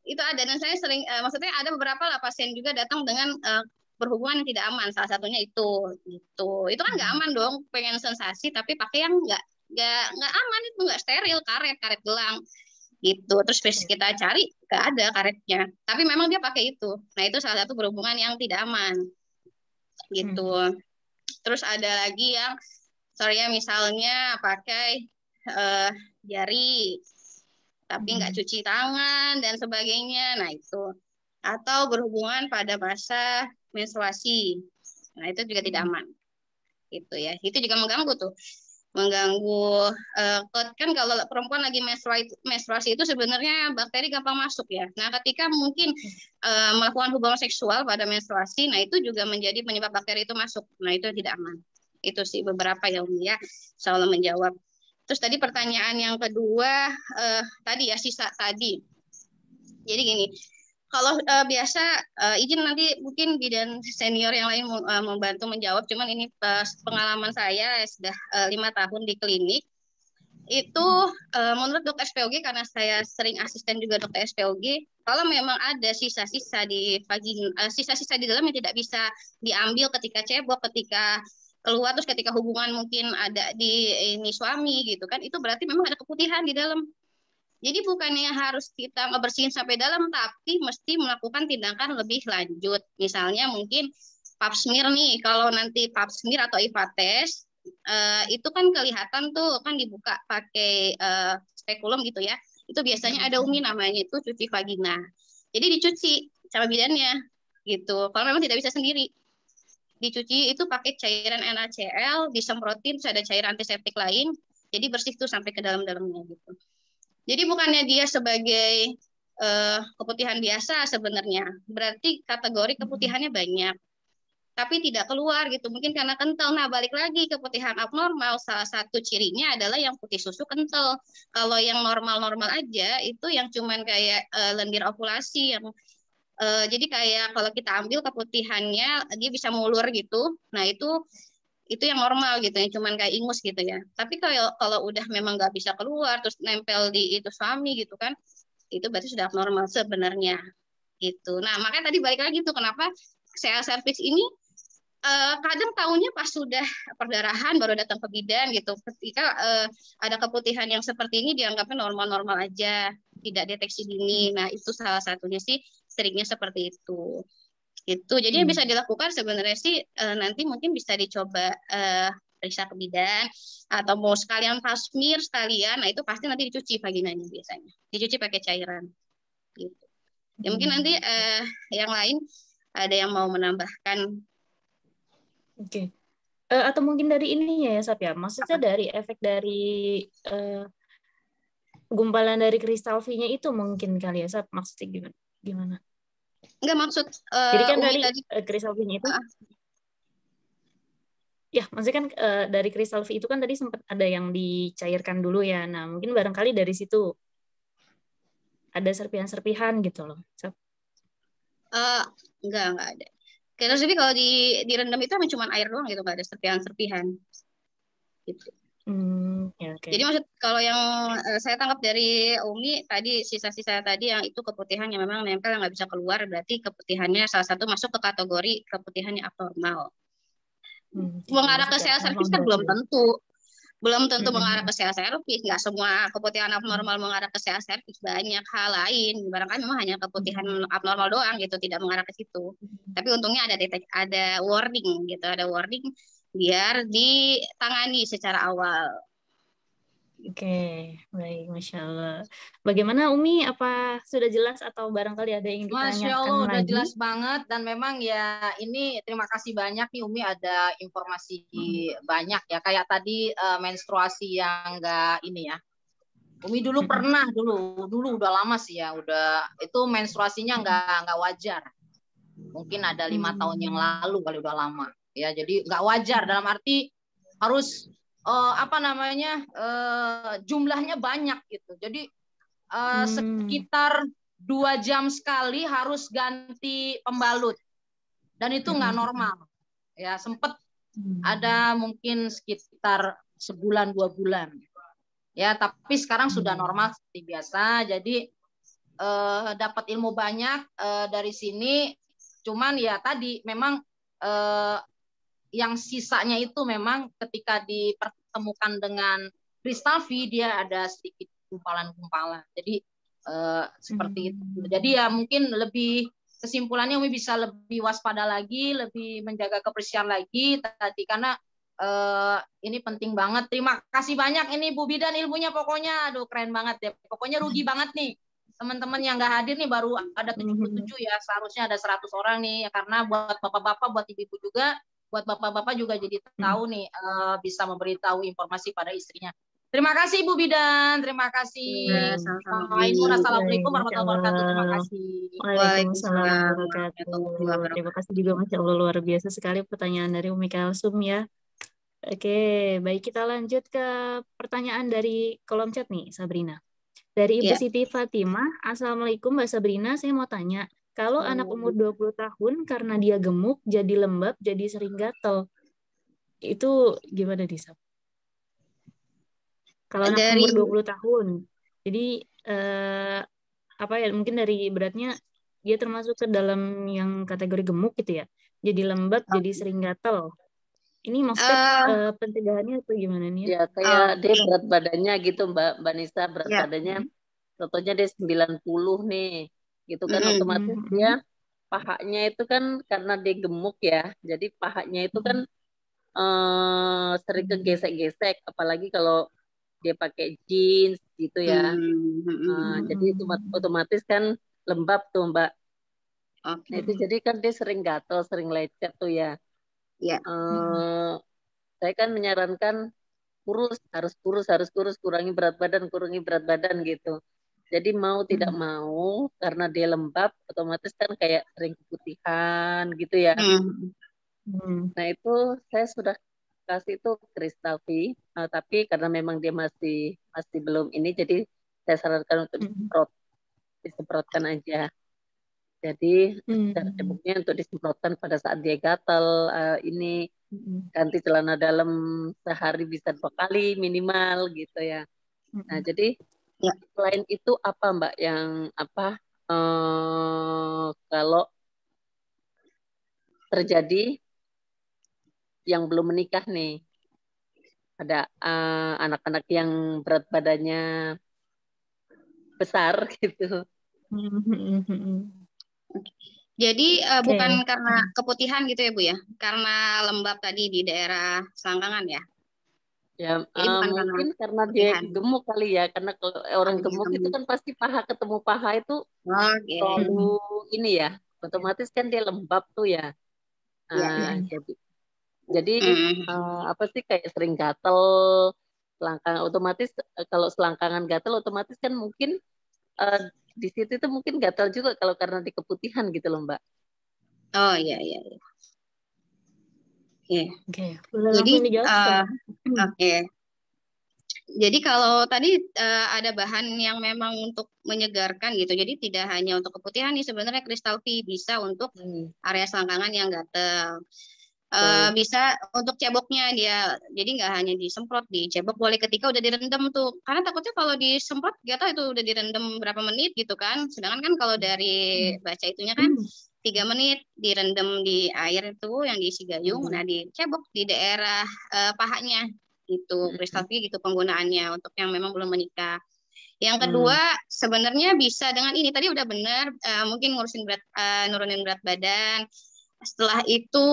Itu ada, dan saya sering maksudnya ada beberapa lah pasien juga datang dengan berhubungan yang tidak aman, salah satunya itu gitu. Itu kan nggak aman dong, pengen sensasi tapi pakai yang nggak aman, itu nggak steril, karet gelang gitu. Terus kita cari nggak ada karetnya, tapi memang dia pakai itu. Nah itu salah satu berhubungan yang tidak aman gitu. Terus ada lagi yang misalnya pakai jari tapi nggak cuci tangan dan sebagainya. Nah itu, atau berhubungan pada masa menstruasi. Nah, itu juga tidak aman. Gitu ya. Itu juga mengganggu tuh. Mengganggu kan kalau perempuan lagi menstruasi itu sebenarnya bakteri gampang masuk ya. Nah, ketika mungkin melakukan hubungan seksual pada menstruasi, nah itu juga menjadi penyebab bakteri itu masuk. Nah, itu tidak aman. Itu sih beberapa yang ya, insyaallah menjawab. Terus tadi pertanyaan yang kedua tadi ya, sisa tadi. Jadi gini, kalau biasa izin nanti mungkin bidan senior yang lain membantu menjawab. Cuman ini pengalaman saya sudah 5 tahun di klinik. Itu menurut dokter SPOG, karena saya sering asisten juga dokter SPOG, kalau memang ada sisa-sisa di vagina, sisa-sisa di dalam yang tidak bisa diambil ketika cebok, ketika keluar, terus ketika hubungan mungkin ada di ini suami gitu kan, itu berarti memang ada keputihan di dalam. Jadi bukannya harus kita ngebersihin sampai dalam, tapi mesti melakukan tindakan lebih lanjut. Misalnya mungkin pap smear nih, kalau nanti pap smear atau IVA test, itu kan kelihatan tuh kan dibuka pakai spekulum gitu ya. Itu biasanya ada Umi namanya itu cuci vagina. Jadi dicuci sama bidannya gitu. Kalau memang tidak bisa sendiri, dicuci itu pakai cairan NaCl, disemprotin, terus ada cairan antiseptik lain. Jadi bersih tuh sampai ke dalam-dalamnya gitu. Jadi bukannya dia sebagai keputihan biasa sebenarnya, berarti kategori keputihannya banyak, tapi tidak keluar gitu. Mungkin karena kental. Nah, balik lagi keputihan abnormal, salah satu cirinya adalah yang putih susu kental. Kalau yang normal-normal aja itu yang cuman kayak lendir ovulasi yang jadi kayak kalau kita ambil keputihannya dia bisa mulur gitu. Nah, itu yang normal gitu, yang cuman kayak ingus gitu ya. Tapi kalau udah memang nggak bisa keluar terus nempel di itu suami gitu kan, itu berarti sudah abnormal sebenarnya gitu. Nah, makanya tadi balik lagi tuh kenapa sel serviks ini kadang tahunya pas sudah perdarahan baru datang ke bidan gitu. Ketika ada keputihan yang seperti ini dianggapnya normal-normal aja, tidak deteksi dini. Nah, itu salah satunya sih seringnya seperti itu. Gitu. Jadi yang bisa dilakukan sebenarnya sih nanti mungkin bisa dicoba periksa ke bidan atau mau sekalian pasmir sekalian. Nah, itu pasti nanti dicuci vaginanya biasanya. Dicuci pakai cairan. Gitu. Ya mungkin nanti yang lain ada yang mau menambahkan. Oke. Atau mungkin dari ininya ya, Sap ya. Maksudnya dari efek dari gumpalan dari kristal V-nya itu mungkin kali ya, Sap. Maksudnya gimana? Enggak maksud Jadi kan Umi tadi kristal V-nya itu ya, maksudnya kan dari kristal V itu kan tadi sempat ada yang dicairkan dulu ya. Nah, mungkin barangkali dari situ ada serpihan-serpihan gitu loh, Sap. Enggak ada. Terus jadi kalau direndam itu cuma air doang gitu, nggak ada serpihan-serpihan. Gitu. Okay. Jadi maksud kalau yang saya tangkap dari Umi tadi sisa-sisa tadi yang itu keputihan yang memang nempel yang nggak bisa keluar, berarti keputihannya salah satu masuk ke kategori keputihan yang abnormal. Mengarah ke sel serviks kan belum tentu mengarah ke sel serviks. Nggak semua keputihan abnormal mengarah ke sel serviks, banyak hal lain. Barangkali memang hanya keputihan abnormal doang gitu, tidak mengarah ke situ. Tapi untungnya ada warning gitu, ada warning biar ditangani secara awal. Oke, baik, Masya Allah. Bagaimana Umi, apa sudah jelas atau barangkali ada yang ditanyakan Masya Allah, lagi? udah jelas banget. Dan memang ya ini terima kasih banyak nih Umi, ada informasi banyak ya. Kayak tadi menstruasi yang enggak ini ya. Umi dulu pernah, dulu udah lama sih ya. Udah itu menstruasinya enggak wajar. Mungkin ada 5 tahun yang lalu kali, udah lama. Ya, jadi enggak wajar dalam arti harus jumlahnya banyak gitu. Jadi sekitar 2 jam sekali harus ganti pembalut. Dan itu nggak normal. Ya, sempet ada mungkin sekitar sebulan 2 bulan. Ya, tapi sekarang sudah normal seperti biasa. Jadi dapat ilmu banyak dari sini. Cuman ya tadi memang yang sisanya itu memang ketika dipertemukan dengan kristal V dia ada sedikit gumpalan-gumpalan. Jadi seperti itu. Jadi ya mungkin lebih kesimpulannya Umi bisa lebih waspada lagi, lebih menjaga kebersihan lagi tadi karena ini penting banget. Terima kasih banyak ini Bu Bidan ilmunya pokoknya. Aduh keren banget ya. Pokoknya rugi banget nih. Teman-teman yang nggak hadir nih baru ada 77 ya. Seharusnya ada 100 orang nih ya, karena buat bapak-bapak, buat ibu-ibu juga, buat bapak-bapak juga jadi tahu nih bisa memberitahu informasi pada istrinya. Terima kasih Bu Bidan, terima kasih. Assalamualaikum warahmatullahi wabarakatuh. Terima kasih. Waalaikumsalam warahmatullahi wabarakatuh. Terima kasih juga Masya Allah, luar biasa sekali pertanyaan dari Umi Kalsum ya. Oke, baik kita lanjut ke pertanyaan dari kolom chat nih, Sabrina. Dari Ibu Siti Fatimah, Assalamualaikum Mbak Sabrina, saya mau tanya, kalau anak umur 20 tahun karena dia gemuk, jadi lembab, jadi sering gatel, itu gimana Disa? Kalau anak umur 20 tahun, jadi mungkin dari beratnya dia termasuk ke dalam yang kategori gemuk gitu ya, jadi lembab, jadi sering gatel. Ini maksudnya pencegahannya itu gimana nih? Ya kayak dia berat badannya gitu Mbak Nisa, berat badannya contohnya dia 90 nih. Gitu kan otomatis dia pahanya itu kan karena dia gemuk ya. Jadi pahanya itu kan sering kegesek-gesek, apalagi kalau dia pakai jeans gitu ya. Jadi itu otomatis kan lembab tuh Mbak. Nah itu jadi kan dia sering gatel, sering lecet tuh ya. Saya kan menyarankan harus kurus, kurangi berat badan gitu. Jadi mau tidak mau karena dia lembab, otomatis kan kayak sering keputihan gitu ya. Nah itu saya sudah kasih itu Crystal V, tapi karena memang dia masih belum ini, jadi saya sarankan untuk disemprotkan aja. Jadi cara ceboknya untuk disemprotkan pada saat dia gatal, ini ganti celana dalam sehari bisa 2 kali minimal gitu ya. Nah jadi selain itu apa Mbak yang kalau terjadi yang belum menikah nih, ada anak-anak yang berat badannya besar gitu. Jadi bukan karena keputihan gitu ya Bu ya, karena lembab tadi di daerah selangkangan ya? Ya Jadi bukan mungkin karena keputihan. dia gemuk kali ya, karena kalau orang gemuk itu kan pasti paha ketemu paha itu selalu ini ya, otomatis kan dia lembab tuh ya. Jadi apa sih kayak sering gatel, selangkangan otomatis kalau selangkangan gatel otomatis kan mungkin di situ itu mungkin gatal juga kalau karena di keputihan gitu loh Mbak. Oh iya. Jadi Jadi kalau tadi ada bahan yang memang untuk menyegarkan gitu. Jadi tidak hanya untuk keputihan nih sebenarnya Crystal V bisa untuk area selangkangan yang gatel. Bisa untuk ceboknya dia, jadi nggak hanya disemprot, dicebok boleh ketika udah direndam tuh, karena takutnya kalau disemprot gatal itu udah direndam berapa menit gitu kan, sedangkan kan kalau dari baca itunya kan 3 menit direndam di air itu yang diisi gayung, nah dicebok di daerah pahanya gitu, Crystal V gitu penggunaannya untuk yang memang belum menikah. Yang kedua sebenarnya bisa dengan ini tadi udah benar, mungkin nurunin berat badan. Setelah itu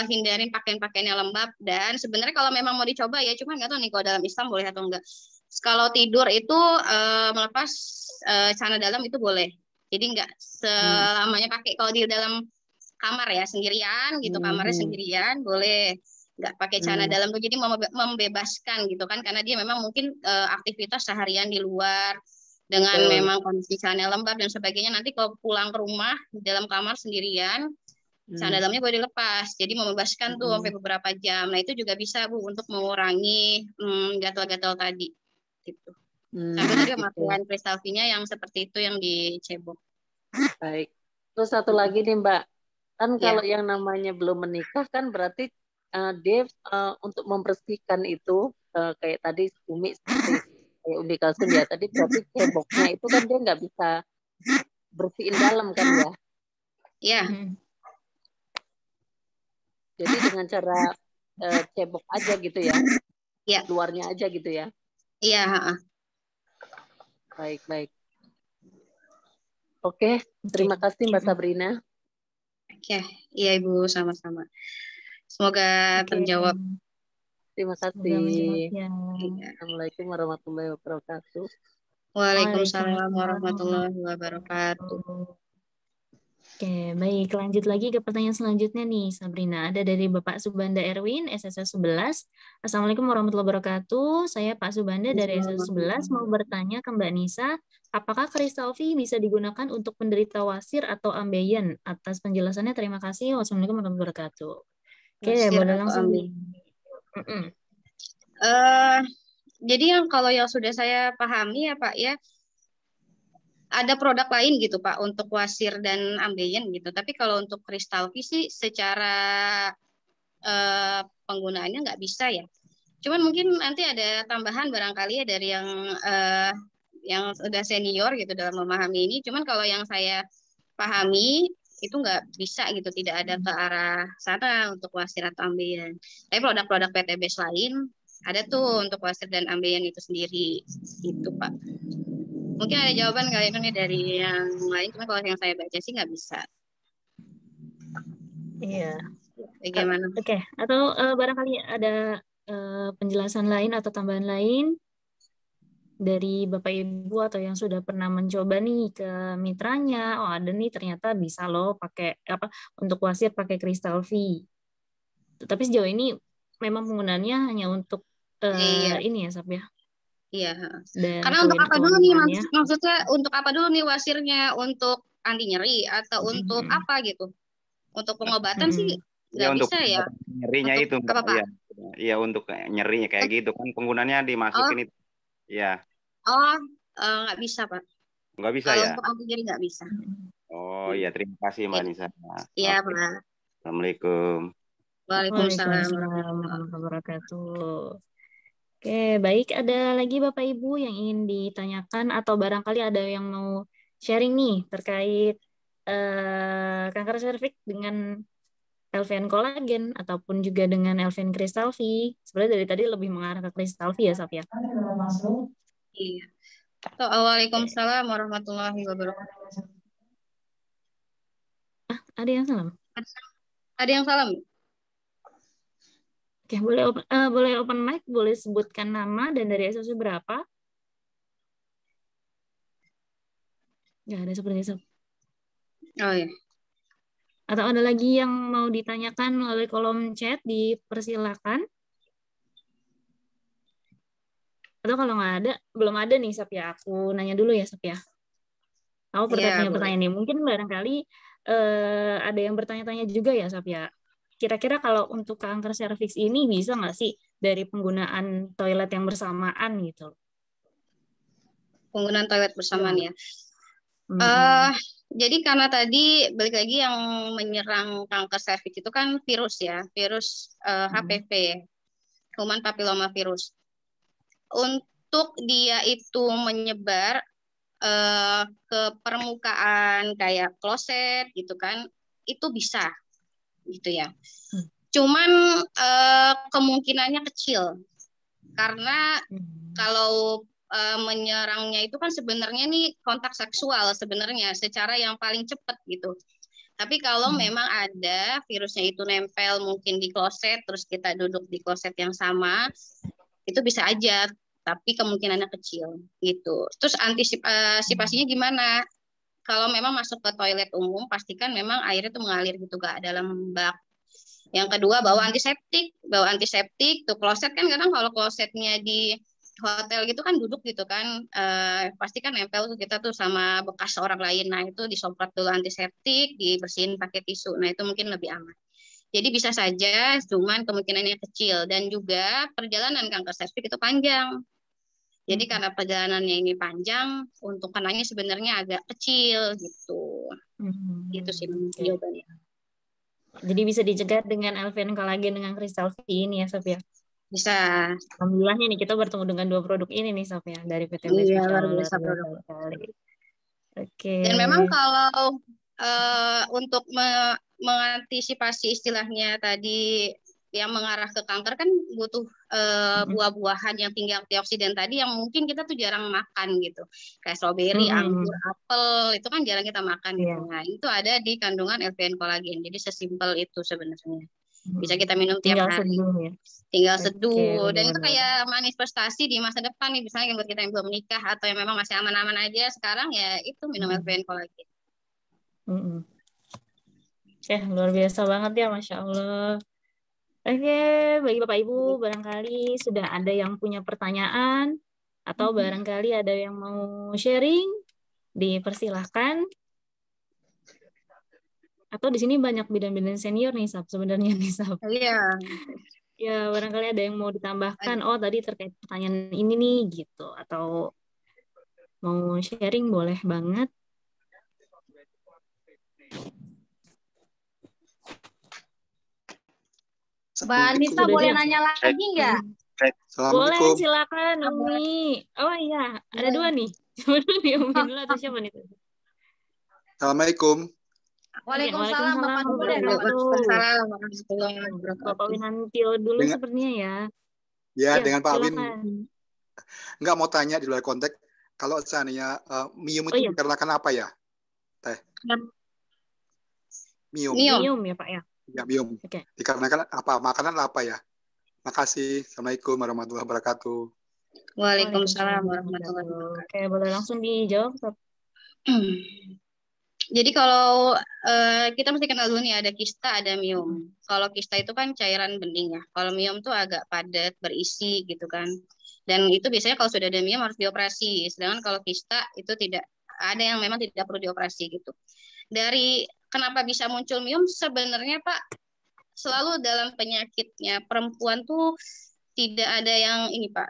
hindarin pakaian-pakaian yang lembab, dan sebenarnya kalau memang mau dicoba ya, cuman nggak tahu nih kalau dalam Islam boleh atau enggak. Kalau tidur itu melepas celana dalam itu boleh. Jadi nggak selamanya pakai. Kalau di dalam kamar ya sendirian gitu, kamarnya sendirian boleh nggak pakai celana dalam tuh. Jadi membebaskan gitu kan, karena dia memang mungkin aktivitas seharian di luar dengan memang kondisi celana lembab dan sebagainya. Nanti kalau pulang ke rumah di dalam kamar sendirian, celana dalamnya boleh dilepas, jadi membebaskan tuh sampai beberapa jam. Nah itu juga bisa Bu untuk mengurangi gatal-gatal tadi gitu. Sampai tadi pemakaian Crystal V-nya yang seperti itu yang dicebok. Baik. Terus satu lagi nih Mbak, kan kalau yang namanya belum menikah kan berarti dia untuk membersihkan itu kayak tadi Umi seperti kayak Umi Kalsum ya tadi, berarti ceboknya itu kan dia nggak bisa bersihin dalam kan ya? Iya. Jadi dengan cara cebok aja gitu ya? Iya. Luarnya aja gitu ya? Iya. Baik. Oke, terima kasih Mbak Sabrina. Oke, iya Ibu, sama-sama. Semoga terjawab. Terima kasih. Assalamualaikum warahmatullahi wabarakatuh. Waalaikumsalam warahmatullahi wabarakatuh. Oke, baik. Lanjut lagi ke pertanyaan selanjutnya nih, Sabrina. Ada dari Bapak Subanda Erwin, SSS 11. Assalamualaikum warahmatullahi wabarakatuh. Saya Pak Subanda dari SSS 11 mau bertanya ke Mbak Nisa, apakah Crystal V bisa digunakan untuk penderita wasir atau ambeien? Atas penjelasannya terima kasih. Wassalamualaikum warahmatullahi wabarakatuh. Oke, boleh langsung. Jadi kalau yang sudah saya pahami ya Pak ya, ada produk lain gitu Pak untuk wasir dan ambeien gitu. Tapi kalau untuk Crystal V sih secara penggunaannya nggak bisa ya. Cuman mungkin nanti ada tambahan barangkali ya dari yang sudah senior gitu dalam memahami ini. Cuman kalau yang saya pahami itu nggak bisa gitu, tidak ada ke arah sana untuk wasir atau ambeien. Tapi produk-produk PTBS lain ada tuh untuk wasir dan ambeien itu sendiri gitu Pak. Mungkin ada jawaban kali ini dari yang lain, cuma kalau yang saya baca sih nggak bisa. Iya. Bagaimana? Oke, atau barangkali ada penjelasan lain atau tambahan lain dari Bapak Ibu atau yang sudah pernah mencoba nih ke mitranya. Oh, ada nih ternyata bisa loh pakai apa untuk wasir pakai Crystal V. Tapi sejauh ini memang penggunaannya hanya untuk Iya, ini ya, Sab ya. iya. Dan Karena untuk apa dulu nih kewangiannya. maksudnya untuk apa dulu nih wasirnya, untuk anti nyeri atau untuk apa gitu? Untuk pengobatan sih Ya nggak untuk bisa ya. nyerinya Untuk itu Mbak. apa Pak? Iya. Iya untuk nyerinya kayak gitu kan penggunaannya Oh, dimasukin itu. Ya, nggak bisa Pak. nggak bisa Kalau ya. untuk anti nyeri nggak bisa. Oh iya, terima kasih Mbak Nisa. Iya Oke. Pak. Assalamualaikum. Waalaikumsalam. Waalaikumsalam warahmatullahi wabarakatuh. Oke, baik. Ada lagi Bapak Ibu yang ingin ditanyakan atau barangkali ada yang mau sharing nih terkait kanker serviks dengan LVN kolagen ataupun juga dengan LVN Crystal V. Sebenarnya dari tadi lebih mengarah ke Crystal V ya, Safia. Iya. Waalaikumsalam warahmatullahi wabarakatuh. Ada yang salam? Ada yang salam? Oke, boleh open mic, boleh sebutkan nama dan dari SOC berapa? Nggak ada seperti itu. Oh ya. Atau ada lagi yang mau ditanyakan melalui kolom chat, dipersilakan. Atau kalau nggak ada, belum ada nih Sapia, aku nanya dulu ya Sapia. Aku pertanyaan-pertanyaan ini. Mungkin barangkali ada yang bertanya-tanya juga ya Sapia. Kira-kira kalau untuk kanker serviks ini bisa nggak sih dari penggunaan toilet yang bersamaan gitu? Penggunaan toilet bersamaan ya. Jadi karena tadi balik lagi yang menyerang kanker serviks itu kan virus ya, virus HPV, human papilloma virus. Untuk dia itu menyebar ke permukaan kayak kloset gitu kan, itu bisa gitu ya. Cuman kemungkinannya kecil karena kalau menyerangnya itu kan sebenarnya nih kontak seksual sebenarnya secara yang paling cepat gitu. Tapi kalau memang ada virusnya itu nempel mungkin di kloset, terus kita duduk di kloset yang sama, itu bisa aja, tapi kemungkinannya kecil gitu. Terus antisipasinya gimana? Kalau memang masuk ke toilet umum, pastikan memang airnya itu mengalir gitu gak dalam bak. Yang kedua bawa antiseptik, tuh kloset kan kadang kalau klosetnya di hotel gitu kan duduk gitu kan, pasti kan nempel tuh kita tuh sama bekas orang lain. Nah itu disemprot dulu antiseptik, dibersihin pakai tisu. Nah itu mungkin lebih aman. Jadi bisa saja, cuman kemungkinannya kecil. Dan juga perjalanan kanker serviks itu panjang. Jadi karena perjalanannya ini panjang, untuk kenanya sebenarnya agak kecil gitu. Gitu sih jawabannya. Jadi bisa dicegah dengan LVN kolagen dengan Crystal V ini ya, Sophia? Bisa. Alhamdulillahnya nih kita bertemu dengan dua produk ini nih, Sophia, dari PT Iya, luar biasa produk. Oke. Dan memang kalau untuk mengantisipasi istilahnya tadi yang mengarah ke kanker kan butuh buah-buahan yang tinggi antioksidan tadi yang mungkin kita tuh jarang makan gitu. Kayak stroberi, anggur, apel, itu kan jarang kita makan gitu. Nah, itu ada di kandungan LVN kolagen. Jadi sesimpel itu sebenarnya. Bisa kita minum tiap hari. Ya? Tinggal seduh. Dan itu kayak manifestasi di masa depan nih, misalnya yang buat kita yang belum menikah atau yang memang masih aman-aman aja sekarang ya itu minum LVN kolagen. Luar biasa banget ya, Masya Allah. Oke, bagi Bapak Ibu, barangkali sudah ada yang punya pertanyaan atau barangkali ada yang mau sharing, dipersilahkan. Atau di sini banyak bidan-bidan senior nih, Sab, sebenarnya nih, Sab. Iya. Ya, barangkali ada yang mau ditambahkan. Oh, tadi terkait pertanyaan ini nih, gitu. Atau mau sharing, boleh banget. Mbak Anissa boleh nanya lagi nggak? Boleh, silakan Umi. Oh iya, ada dua nih. Umi dulu atau siapa nih? Assalamualaikum. Waalaikumsalam Bapak dulu deh. Bapak Winantio dulu sepertinya ya. Ya, dengan Pak Win. Enggak mau tanya di luar konteks. Kalau seandainya miom itu dikarenakan apa ya? Teh. Miom ya Pak ya. Ya, Mium. Oke. Dikarenakan apa? Makanan apa ya? Makasih. Assalamualaikum warahmatullahi wabarakatuh. Waalaikumsalam warahmatullahi wabarakatuh. Oke, boleh langsung dijawab, Sob. Jadi kalau kita mesti kenal dulu nih, ada kista, ada miom. Kalau kista itu kan cairan bening ya. Kalau miom tuh agak padat, berisi gitu kan. Dan itu biasanya kalau sudah ada miom harus dioperasi. Sedangkan kalau kista itu tidak, ada yang memang tidak perlu dioperasi gitu. Dari kenapa bisa muncul miom sebenarnya Pak, selalu dalam penyakitnya perempuan tuh tidak ada yang ini Pak,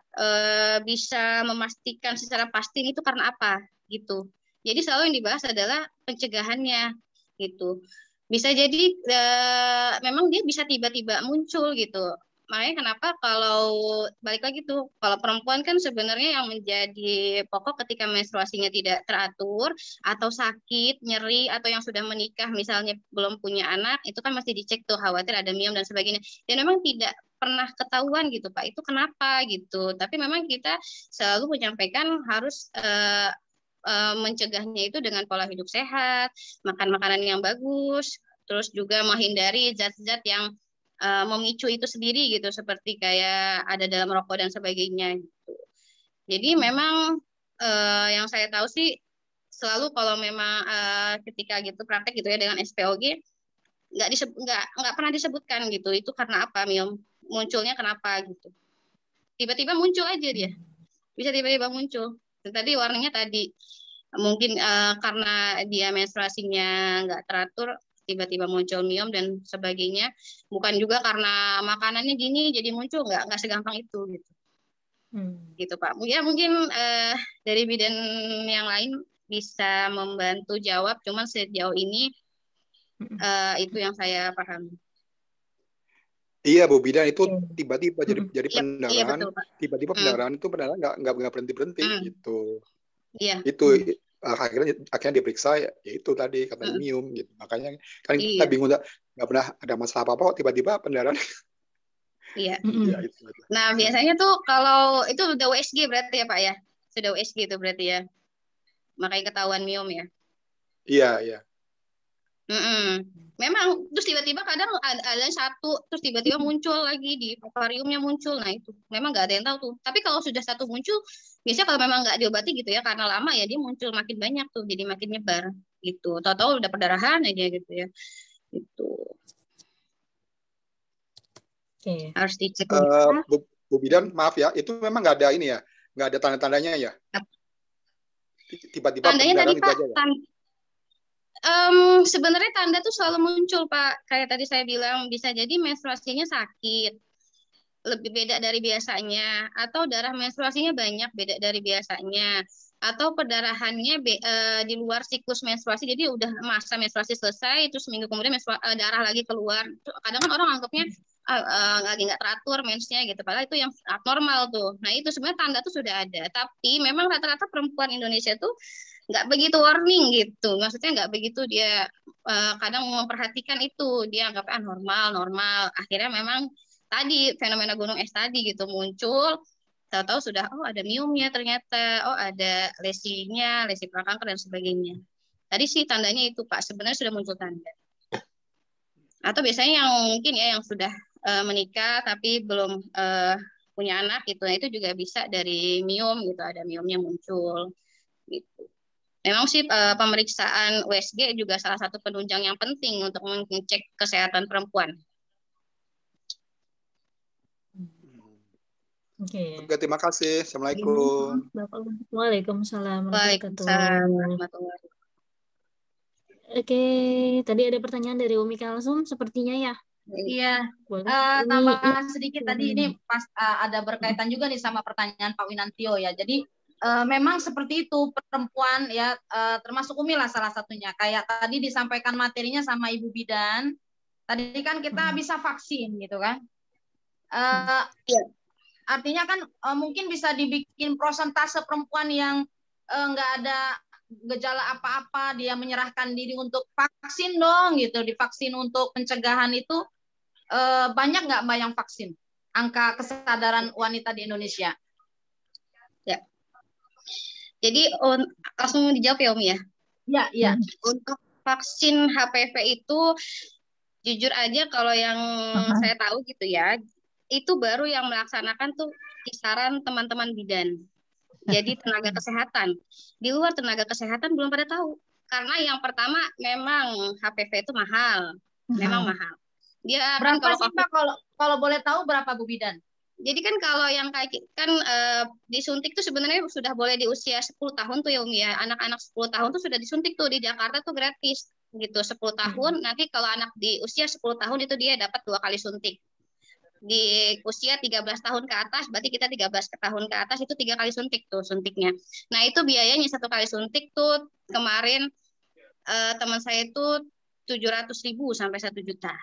bisa memastikan secara pasti itu karena apa gitu. Jadi selalu yang dibahas adalah pencegahannya gitu. Bisa jadi memang dia bisa tiba-tiba muncul gitu. Makanya kenapa kalau balik lagi tuh, kalau perempuan kan sebenarnya yang menjadi pokok ketika menstruasinya tidak teratur atau sakit, nyeri, atau yang sudah menikah misalnya belum punya anak, itu kan masih dicek tuh khawatir ada miom dan sebagainya. Dan memang tidak pernah ketahuan gitu Pak, itu kenapa gitu. Tapi memang kita selalu menyampaikan harus mencegahnya itu dengan pola hidup sehat, makan makanan yang bagus, terus juga menghindari zat-zat yang memicu itu sendiri gitu, seperti kayak ada dalam rokok dan sebagainya gitu. Jadi memang yang saya tahu sih selalu kalau memang ketika gitu praktek gitu ya dengan SPOG nggak pernah disebutkan gitu itu karena apa miom munculnya kenapa gitu, tiba-tiba muncul aja dia, bisa tiba-tiba muncul. Dan tadi warnanya tadi mungkin karena dia menstruasinya nggak teratur tiba-tiba muncul miom dan sebagainya, bukan juga karena makanannya gini jadi muncul, nggak segampang itu gitu. Gitu Pak. Ya mungkin dari bidan yang lain bisa membantu jawab, cuman sejauh ini itu yang saya pahami. Iya, Bu Bidan, itu tiba-tiba jadi pendarahan, iya, betul, Pak. tiba-tiba pendarahan itu pendarahan nggak berhenti gitu. Iya. Itu akhirnya diperiksa ya itu tadi katanya miom gitu. Makanya kan kita bingung, nggak pernah ada masalah apa-apa kok tiba-tiba pendarahan. Iya. Ya, itu. Nah biasanya tuh kalau itu udah USG berarti ya Pak ya, sudah USG itu berarti ya, makanya ketahuan miom ya. Iya. Memang terus tiba-tiba kadang ada satu terus tiba-tiba muncul lagi di akvariumnya muncul, nah itu memang nggak ada yang tahu tuh. Tapi kalau sudah satu muncul biasanya kalau memang nggak diobati gitu ya karena lama ya dia muncul makin banyak tuh, jadi makin nyebar gitu. Tahu-tahu udah perdarahan aja gitu ya, itu harus dicek. Bu Bidan, maaf ya, itu memang nggak ada ini ya, nggak ada tanda-tandanya ya, tiba-tiba tandanya tadi Pak aja, ya? Sebenarnya tanda tuh selalu muncul Pak, kayak tadi saya bilang bisa jadi menstruasinya sakit lebih beda dari biasanya, atau darah menstruasinya banyak beda dari biasanya, atau perdarahannya di luar siklus menstruasi, jadi udah masa menstruasi selesai terus seminggu kemudian darah lagi keluar. Kadang kan orang anggapnya lagi nggak teratur mensnya gitu, padahal itu yang abnormal tuh. Nah itu sebenarnya tanda tuh sudah ada, tapi memang rata-rata perempuan Indonesia tuh nggak begitu warning gitu, maksudnya nggak begitu dia kadang memperhatikan itu, dia anggapnya normal, akhirnya memang tadi fenomena gunung es tadi gitu muncul, tahu-tahu sudah ada miomnya ternyata, ada lesinya, lesi prakanker dan sebagainya. Tadi sih tandanya itu Pak, sebenarnya sudah muncul tanda. Atau biasanya yang mungkin ya yang sudah menikah tapi belum punya anak gitu, nah itu juga bisa dari miom gitu, ada miomnya muncul gitu. Memang sih pemeriksaan USG juga salah satu penunjang yang penting untuk mengecek kesehatan perempuan. Oke, terima kasih. Assalamualaikum. Waalaikumsalam warahmatullahi. Oke, tadi ada pertanyaan dari Umi Kalsum sepertinya ya. Iya. Tambah sedikit tadi ini pas ada berkaitan juga nih sama pertanyaan Pak Winantio ya. Jadi memang seperti itu perempuan ya, termasuk Umi lah salah satunya. Kayak tadi disampaikan materinya sama Ibu Bidan. Tadi kan kita bisa vaksin gitu kan. Artinya kan mungkin bisa dibikin prosentase perempuan yang nggak ada gejala apa-apa, dia menyerahkan diri untuk vaksin dong gitu, divaksin untuk pencegahan itu banyak nggak Mbak yang vaksin? Angka kesadaran wanita di Indonesia? Ya. Jadi langsung dijawab ya Umi ya? Iya. Untuk vaksin HPV itu Jujur aja kalau yang saya tahu gitu ya, itu baru yang melaksanakan tuh kisaran teman-teman bidan. Jadi tenaga kesehatan. Di luar tenaga kesehatan belum pada tahu. Karena yang pertama memang HPV itu mahal. Memang mahal. Dia kan Berapa kalau sih Mbak kalau boleh tahu berapa Bu Bidan? jadi kan kalau yang kayak kan disuntik tuh sebenarnya sudah boleh di usia 10 tahun tuh ya Umi ya. Anak-anak 10 tahun tuh sudah disuntik tuh di Jakarta tuh gratis gitu 10 tahun. Nanti kalau anak di usia 10 tahun itu dia dapat 2 kali suntik. Di usia 13 tahun ke atas berarti kita 13 tahun ke atas itu 3 kali suntik tuh suntiknya. Nah, itu biayanya 1 kali suntik tuh kemarin teman saya itu 700.000 sampai 1 juta.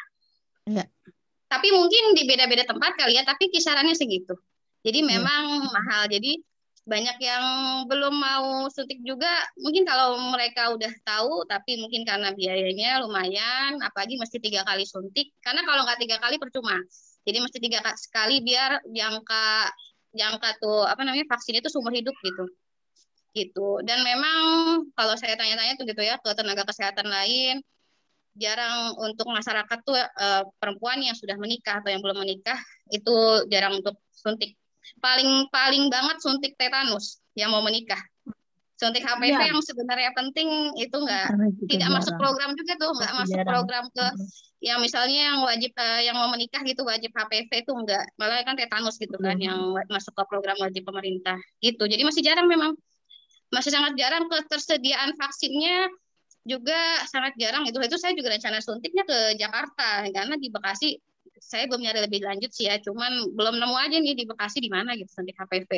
Iya. Tapi mungkin di beda-beda tempat kali ya, tapi kisarannya segitu. Jadi memang mahal. Jadi banyak yang belum mau suntik juga. Mungkin kalau mereka udah tahu, tapi mungkin karena biayanya lumayan, apalagi mesti 3 kali suntik. Karena kalau nggak 3 kali percuma. Jadi mesti 3 kali biar jangka tuh apa namanya vaksin itu seumur hidup gitu. Dan memang kalau saya tanya-tanya tuh gitu ya ke tenaga kesehatan lain, jarang untuk masyarakat tuh perempuan yang sudah menikah atau yang belum menikah itu jarang untuk suntik. Paling banget suntik tetanus yang mau menikah. Suntik HPV yang sebenarnya penting itu tidak masuk program juga tuh, nggak masuk program ke yang misalnya yang wajib yang mau menikah gitu wajib HPV itu enggak, malah kan tetanus gitu kan yang masuk ke program wajib pemerintah gitu. Jadi masih jarang memang. Masih sangat jarang ketersediaan vaksinnya juga sangat jarang itu saya juga rencana suntiknya ke Jakarta karena di Bekasi saya belum nyari lebih lanjut sih ya, cuman belum nemu aja nih di Bekasi di mana gitu suntik HPV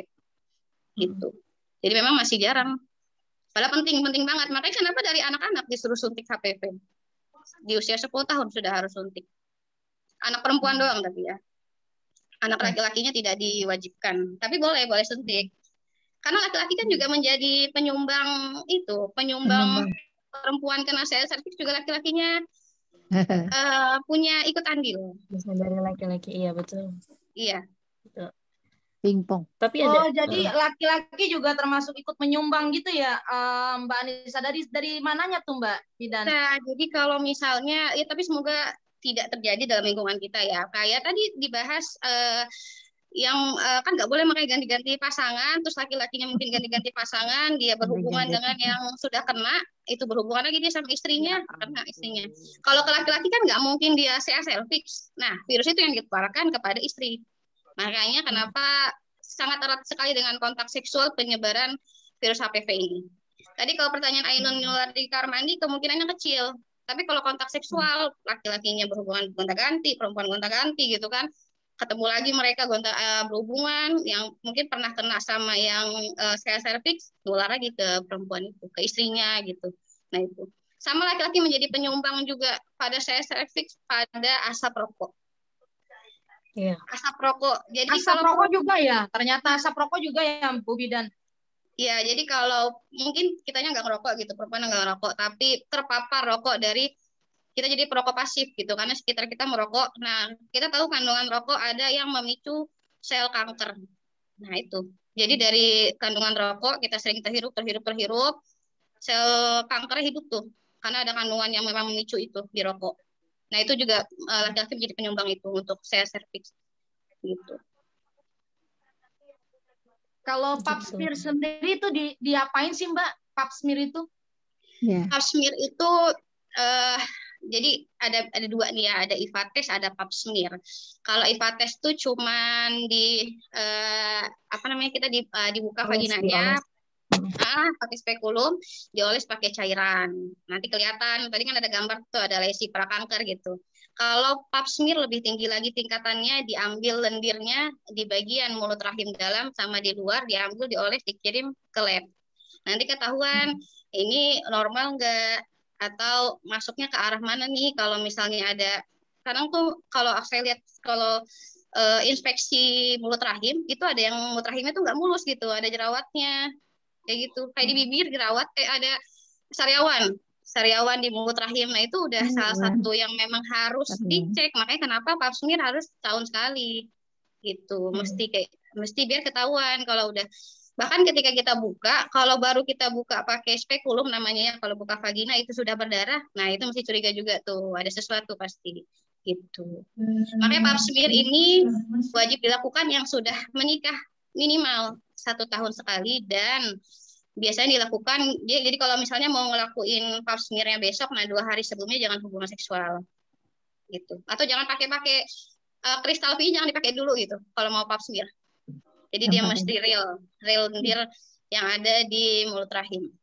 gitu. Jadi memang masih jarang. Padahal penting banget. Makanya kenapa dari anak-anak disuruh suntik HPV di usia 10 tahun sudah harus suntik. Anak perempuan doang tapi ya. Anak laki-lakinya tidak diwajibkan, tapi boleh suntik. Karena laki-laki kan juga menjadi penyumbang perempuan kena sel cervix juga laki-lakinya punya ikut andil. Bisa dari laki-laki, iya betul. Iya. Betul. Pingpong. Tapi jadi laki-laki juga termasuk ikut menyumbang gitu ya, Mbak Anissa. Dari mananya tuh Mbak Bidan? Nah, jadi kalau misalnya ya tapi semoga tidak terjadi dalam lingkungan kita ya. Kayak tadi dibahas yang kan nggak boleh makanya ganti-ganti pasangan, terus laki-lakinya mungkin ganti-ganti pasangan, dia berhubungan dengan yang sudah kena, itu berhubungan lagi dia sama istrinya, kena istrinya. Kalau ke laki-laki kan nggak mungkin dia cervix. Nah, virus itu yang ditularkan kepada istri. Makanya kenapa sangat erat sekali dengan kontak seksual penyebaran virus HPV ini. Tadi kalau pertanyaan Ainun nular di kamar mandi kemungkinannya kecil. Tapi kalau kontak seksual, laki-lakinya berhubungan gonta-ganti, perempuan gonta-ganti gitu kan, ketemu lagi mereka berhubungan yang mungkin pernah kena sama yang cervix, nular lagi ke perempuan itu, ke istrinya gitu. Nah itu. Sama laki-laki menjadi penyumbang juga pada cervix pada asap rokok. Iya. Asap rokok. Jadi asap rokok juga ya? Ternyata asap rokok juga ya Bu Bidan? Iya, jadi kalau mungkin kitanya nggak ngerokok gitu, perempuan nggak ngerokok, tapi terpapar rokok dari kita jadi perokok pasif gitu karena sekitar kita merokok. Nah, kita tahu kandungan rokok ada yang memicu sel kanker. Nah, itu. Jadi dari kandungan rokok kita sering terhirup, sel kanker hidup tuh. Karena ada kandungan yang memang memicu itu di rokok. Nah, itu juga laki-laki menjadi penyumbang itu untuk sel cervix gitu. Kalau pap smear sendiri itu diapain sih Mbak? Pap smear itu? Pap smear itu jadi ada dua nih ya, ada IVA test, ada pap smear. Kalau IVA test tuh cuman di kita dibuka vaginanya, pakai spekulum, dioles pakai cairan. Nanti kelihatan, tadi kan ada gambar tuh ada lesi prakanker gitu. Kalau pap smear lebih tinggi lagi tingkatannya, diambil lendirnya di bagian mulut rahim dalam sama di luar, diambil, dioles, dikirim ke lab. Nanti ketahuan ini normal enggak atau masuknya ke arah mana nih. Kalau misalnya ada, kadang tuh kalau saya lihat kalau inspeksi mulut rahim itu ada yang mulut rahimnya tuh nggak mulus gitu, ada jerawatnya kayak gitu, kayak di bibir jerawat, ada sariawan di mulut rahim. Nah itu udah salah satu yang memang harus dicek. Makanya kenapa pap smear harus tahun sekali gitu, mesti biar ketahuan kalau udah Bahkan ketika kita buka, kalau baru kita buka pakai spekulum namanya ya, kalau buka vagina itu sudah berdarah, nah itu mesti curiga juga tuh, ada sesuatu pasti gitu. Makanya pap smear ini wajib dilakukan yang sudah menikah minimal 1 tahun sekali, dan biasanya dilakukan, jadi kalau misalnya mau ngelakuin pap smearnya besok, nah 2 hari sebelumnya jangan hubungan seksual gitu. Atau jangan pakai kristal V, jangan dipakai dulu gitu kalau mau pap smear. Jadi dia mesti real lendir yang ada di mulut rahim.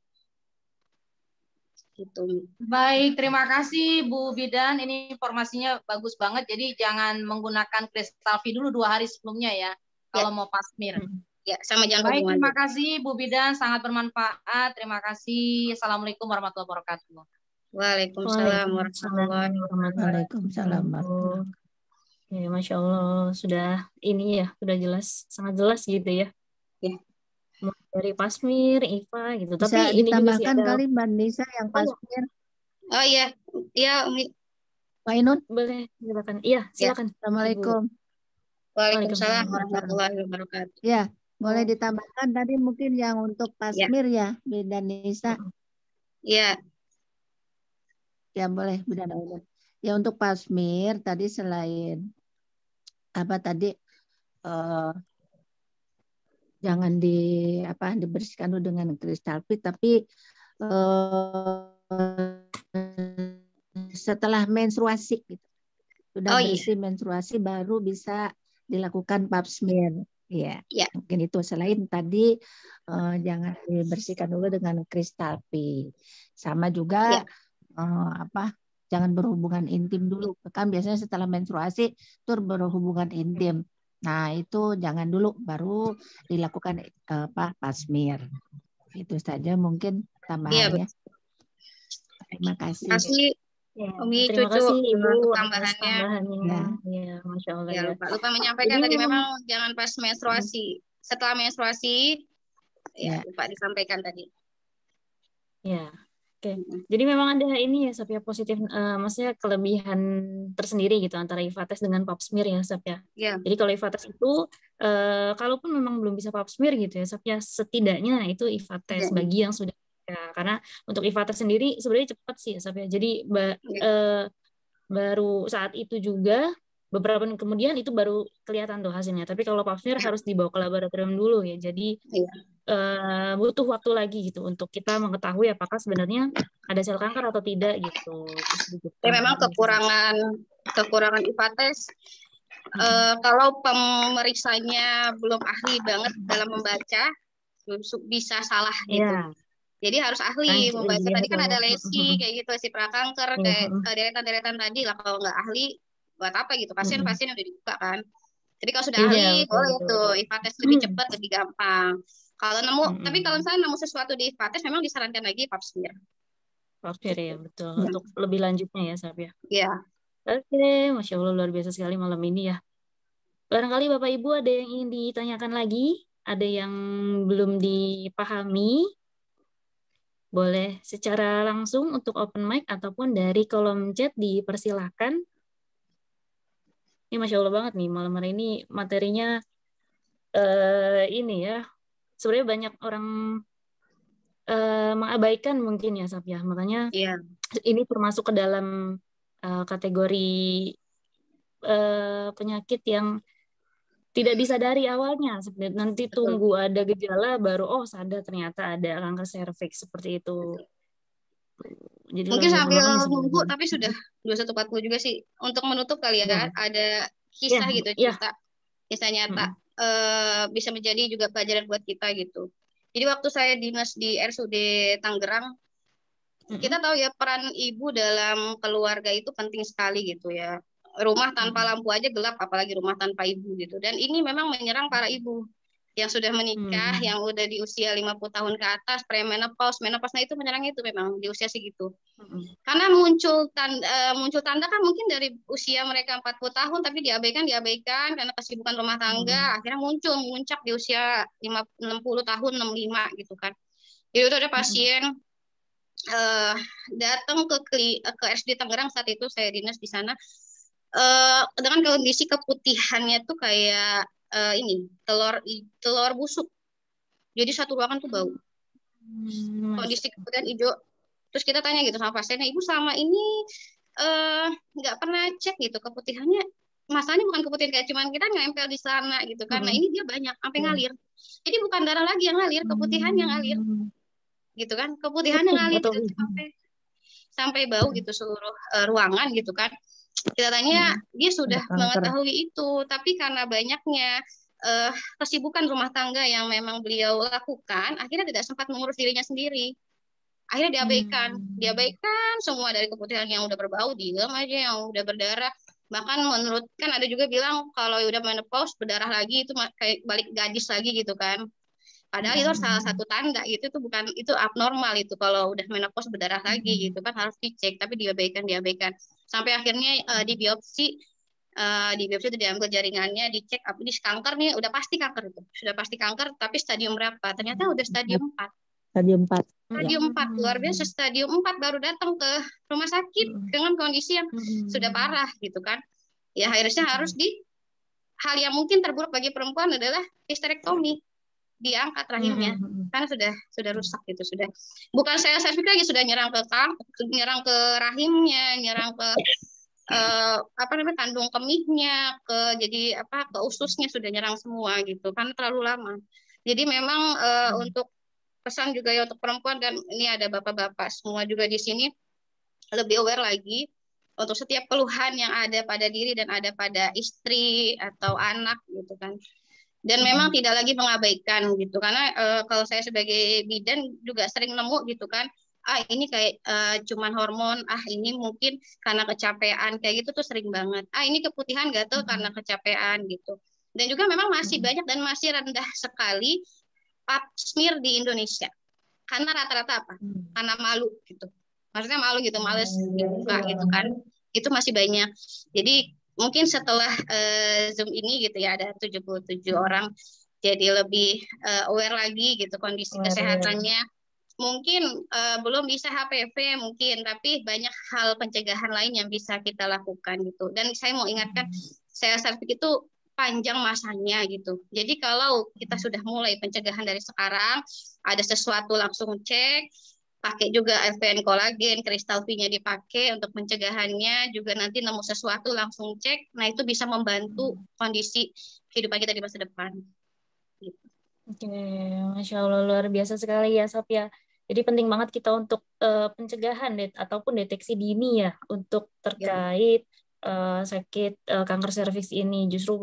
Gitu. Baik, terima kasih Bu Bidan. Ini informasinya bagus banget. Jadi jangan menggunakan kristal V dulu 2 hari sebelumnya ya, kalau mau pap smear. Ya, sama jangan Baik, hubungan. terima kasih Bu Bidan, sangat bermanfaat. Terima kasih. Assalamualaikum warahmatullahi wabarakatuh. Waalaikumsalam warahmatullahi wabarakatuh. Waalaikumsalam warahmatullahi wabarakatuh. Ya, Masya Allah, sudah ini ya, sudah jelas, sangat jelas gitu ya. Ya. Mulai dari pap smear, IFA gitu. Bisa Tapi ini juga sih ditambahkan ada. kali Mbak Nisa yang pap smear. Oh iya, iya Umi. Pak Ainun. Boleh, silakan. Iya, silakan. Assalamualaikum. Waalaikumsalam warahmatullahi wabarakatuh. Ya, boleh ditambahkan tadi mungkin yang untuk pap smear ya, Bidan Nisa. Iya. Ya, boleh Bidan Ainun. Ya, untuk pap smear tadi selain apa tadi jangan dibersihkan dulu dengan kristal V, tapi setelah menstruasi gitu. Sudah bersih menstruasi baru bisa dilakukan pap smear. Ya, mungkin itu. Selain tadi jangan dibersihkan dulu dengan kristal V. Sama juga jangan berhubungan intim dulu. Kan biasanya setelah menstruasi itu berhubungan intim. Nah, itu jangan dulu, baru dilakukan pap smear. Itu saja mungkin tambahannya. Terima kasih. Terima kasih Umi Terima Cucu kasih Ibu tambahannya. Ya, Masya Allah ya. Lupa menyampaikan Jadi tadi memang jangan pas menstruasi. Setelah menstruasi lupa disampaikan tadi. Ya. Oke, jadi memang ada ini ya, Sap ya, positif, maksudnya kelebihan tersendiri gitu antara IFA test dengan pap smear ya, Sap ya. Jadi kalau IFA test itu, kalaupun memang belum bisa pap smear gitu ya, Sap ya, setidaknya itu IFA test bagi yang sudah ya, karena untuk IFA test sendiri sebenarnya cepat sih ya, Sap ya. Jadi baru saat itu juga beberapa menit kemudian itu baru kelihatan tuh hasilnya. Tapi kalau pap smear harus dibawa ke laboratorium dulu ya. Jadi butuh waktu lagi gitu untuk kita mengetahui apakah sebenarnya ada sel kanker atau tidak gitu. Memang kekurangan IFA test. Kalau pemeriksanya belum ahli banget dalam membaca, bisa salah gitu. Jadi harus ahli membaca. Tadi kan ada lesi kayak gitu, si prakanker, kayak deretan-deretan tadi lah. Kalau nggak ahli, buat apa gitu? Pasien-pasien yang udah dibuka kan. Jadi kalau sudah ahli, boleh tuh IFA test lebih cepat, lebih gampang. Kalau tapi kalau misalnya nemu sesuatu di IFA test, memang disarankan lagi pap smear. Pap smear ya, betul. Untuk lebih lanjutnya ya, Sap ya. Iya. Oke, Masya Allah luar biasa sekali malam ini ya. Barangkali Bapak Ibu ada yang ingin ditanyakan lagi? Ada yang belum dipahami? Boleh secara langsung untuk open mic ataupun dari kolom chat dipersilahkan. Ini Masya Allah banget nih, malam hari ini materinya ini ya. Sebenarnya banyak orang mengabaikan mungkin ya, Sap ya. Makanya ini termasuk ke dalam kategori penyakit yang tidak disadari awalnya. Nanti tunggu ada gejala baru sadar ternyata ada kanker serviks seperti itu. Jadi mungkin sambil nunggu tapi sudah 21.40 juga sih. Untuk menutup kali ya, ada kisah gitu, cerita kisah nyata. Bisa menjadi juga pelajaran buat kita gitu. Jadi waktu saya dinas di RSUD Tangerang, kita tahu ya peran ibu dalam keluarga itu penting sekali gitu ya. Rumah tanpa lampu aja gelap, apalagi rumah tanpa ibu gitu. Dan ini memang menyerang para ibu yang sudah menikah, yang udah di usia 50 tahun ke atas, premenopause, menopause, nah itu menyerang itu memang di usia segitu. Karena muncul tanda kan mungkin dari usia mereka 40 tahun tapi diabaikan karena kesibukan rumah tangga, akhirnya muncak di usia 60 tahun, 65 gitu kan. Jadi itu ada pasien datang ke RSUD Tangerang, saat itu saya dinas di sana, dengan kondisi keputihannya tuh kayak telur busuk. Jadi satu ruangan tuh bau. Kondisi kemudian hijau. Terus kita tanya gitu sama pasiennya, Ibu selama ini nggak pernah cek gitu keputihannya. Masalahnya bukan keputihan kayak cuman kita nempel di sana gitu kan. Nah ini dia banyak sampai ngalir. Jadi bukan darah lagi yang ngalir, keputihan yang ngalir. Gitu kan. Keputihan yang ngalir gitu, sampai bau gitu seluruh ruangan gitu kan. Kita tanya, dia sudah mengetahui itu, tapi karena banyaknya kesibukan rumah tangga yang memang beliau lakukan, akhirnya tidak sempat mengurus dirinya sendiri. Akhirnya diabaikan semua dari keputihan yang udah berbau, diem aja, yang udah berdarah. Bahkan menurut, kan ada juga bilang kalau udah menopause berdarah lagi itu kayak balik gadis lagi gitu kan. Padahal itu salah satu tanda gitu, itu bukan, itu abnormal itu kalau udah menopause berdarah lagi gitu kan, harus dicek, tapi diabaikan sampai akhirnya di biopsi itu diambil jaringannya, dicek apa di kanker nih, udah pasti kanker itu, sudah pasti kanker, tapi stadium berapa? Ternyata udah stadium 4. Stadium 4. Stadium 4, luar biasa. Stadium 4 baru datang ke rumah sakit dengan kondisi yang sudah parah gitu kan. Ya akhirnya harus hal yang mungkin terburuk bagi perempuan adalah histerektomi, diangkat rahimnya karena sudah rusak gitu, sudah bukan sel serviks lagi, sudah nyerang ke rahimnya, nyerang ke kandung kemihnya, ke ususnya, sudah nyerang semua gitu kan, terlalu lama. Jadi memang untuk pesan juga ya untuk perempuan, dan ini ada bapak-bapak semua juga di sini, lebih aware lagi untuk setiap keluhan yang ada pada diri dan ada pada istri atau anak gitu kan. Dan memang tidak lagi mengabaikan gitu, karena kalau saya sebagai bidan juga sering nemu gitu kan, ini kayak cuman hormon, ini mungkin karena kecapean, kayak gitu tuh sering banget. Ini keputihan gatel karena kecapean gitu. Dan juga memang masih banyak dan masih rendah sekali pap smear di Indonesia. Karena rata-rata apa? Karena malu gitu. Maksudnya malu gitu, males dibuka gitu kan. Itu masih banyak. Jadi mungkin setelah Zoom ini gitu ya, ada 77 orang jadi lebih aware lagi gitu kondisi kesehatannya. Mungkin belum bisa HPV mungkin, tapi banyak hal pencegahan lain yang bisa kita lakukan gitu. Dan saya mau ingatkan, sel serviks itu panjang masanya gitu. Jadi kalau kita sudah mulai pencegahan dari sekarang, ada sesuatu langsung cek, pakai juga FPN kolagen, kristal V-nya dipakai untuk pencegahannya, juga nanti nemu sesuatu langsung cek. Nah, itu bisa membantu kondisi kehidupan kita di masa depan. Gitu. Oke, Masya Allah, luar biasa sekali ya, Sof ya. Jadi penting banget kita untuk pencegahan ataupun deteksi dini ya, untuk terkait sakit kanker serviks ini, justru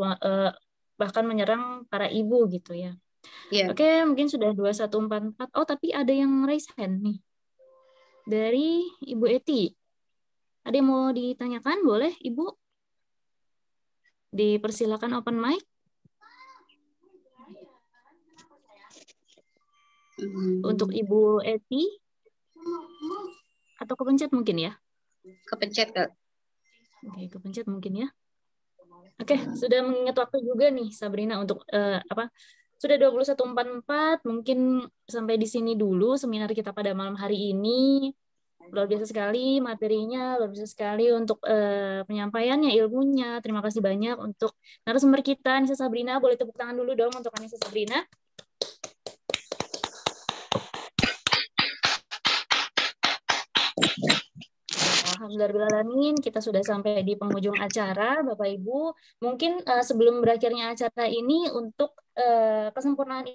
bahkan menyerang para ibu gitu ya. Oke, mungkin sudah 2144. Oh, tapi ada yang raise hand nih. Dari Ibu Eti. Ada yang mau ditanyakan? Boleh, Ibu? Dipersilakan open mic. Untuk Ibu Eti? Atau kepencet mungkin ya? Kepencet, Kak. Oke, kepencet mungkin ya. Oke, sudah mengingat waktu juga nih Sabrina untuk sudah 21.44, mungkin sampai di sini dulu seminar kita pada malam hari ini. Luar biasa sekali materinya, luar biasa sekali untuk penyampaiannya, ilmunya. Terima kasih banyak untuk narasumber kita, Anissa Sabrina. Boleh tepuk tangan dulu dong untuk Anissa Sabrina. Alhamdulillah, kita sudah sampai di penghujung acara, Bapak Ibu. Mungkin sebelum berakhirnya acara ini, untuk kesempurnaan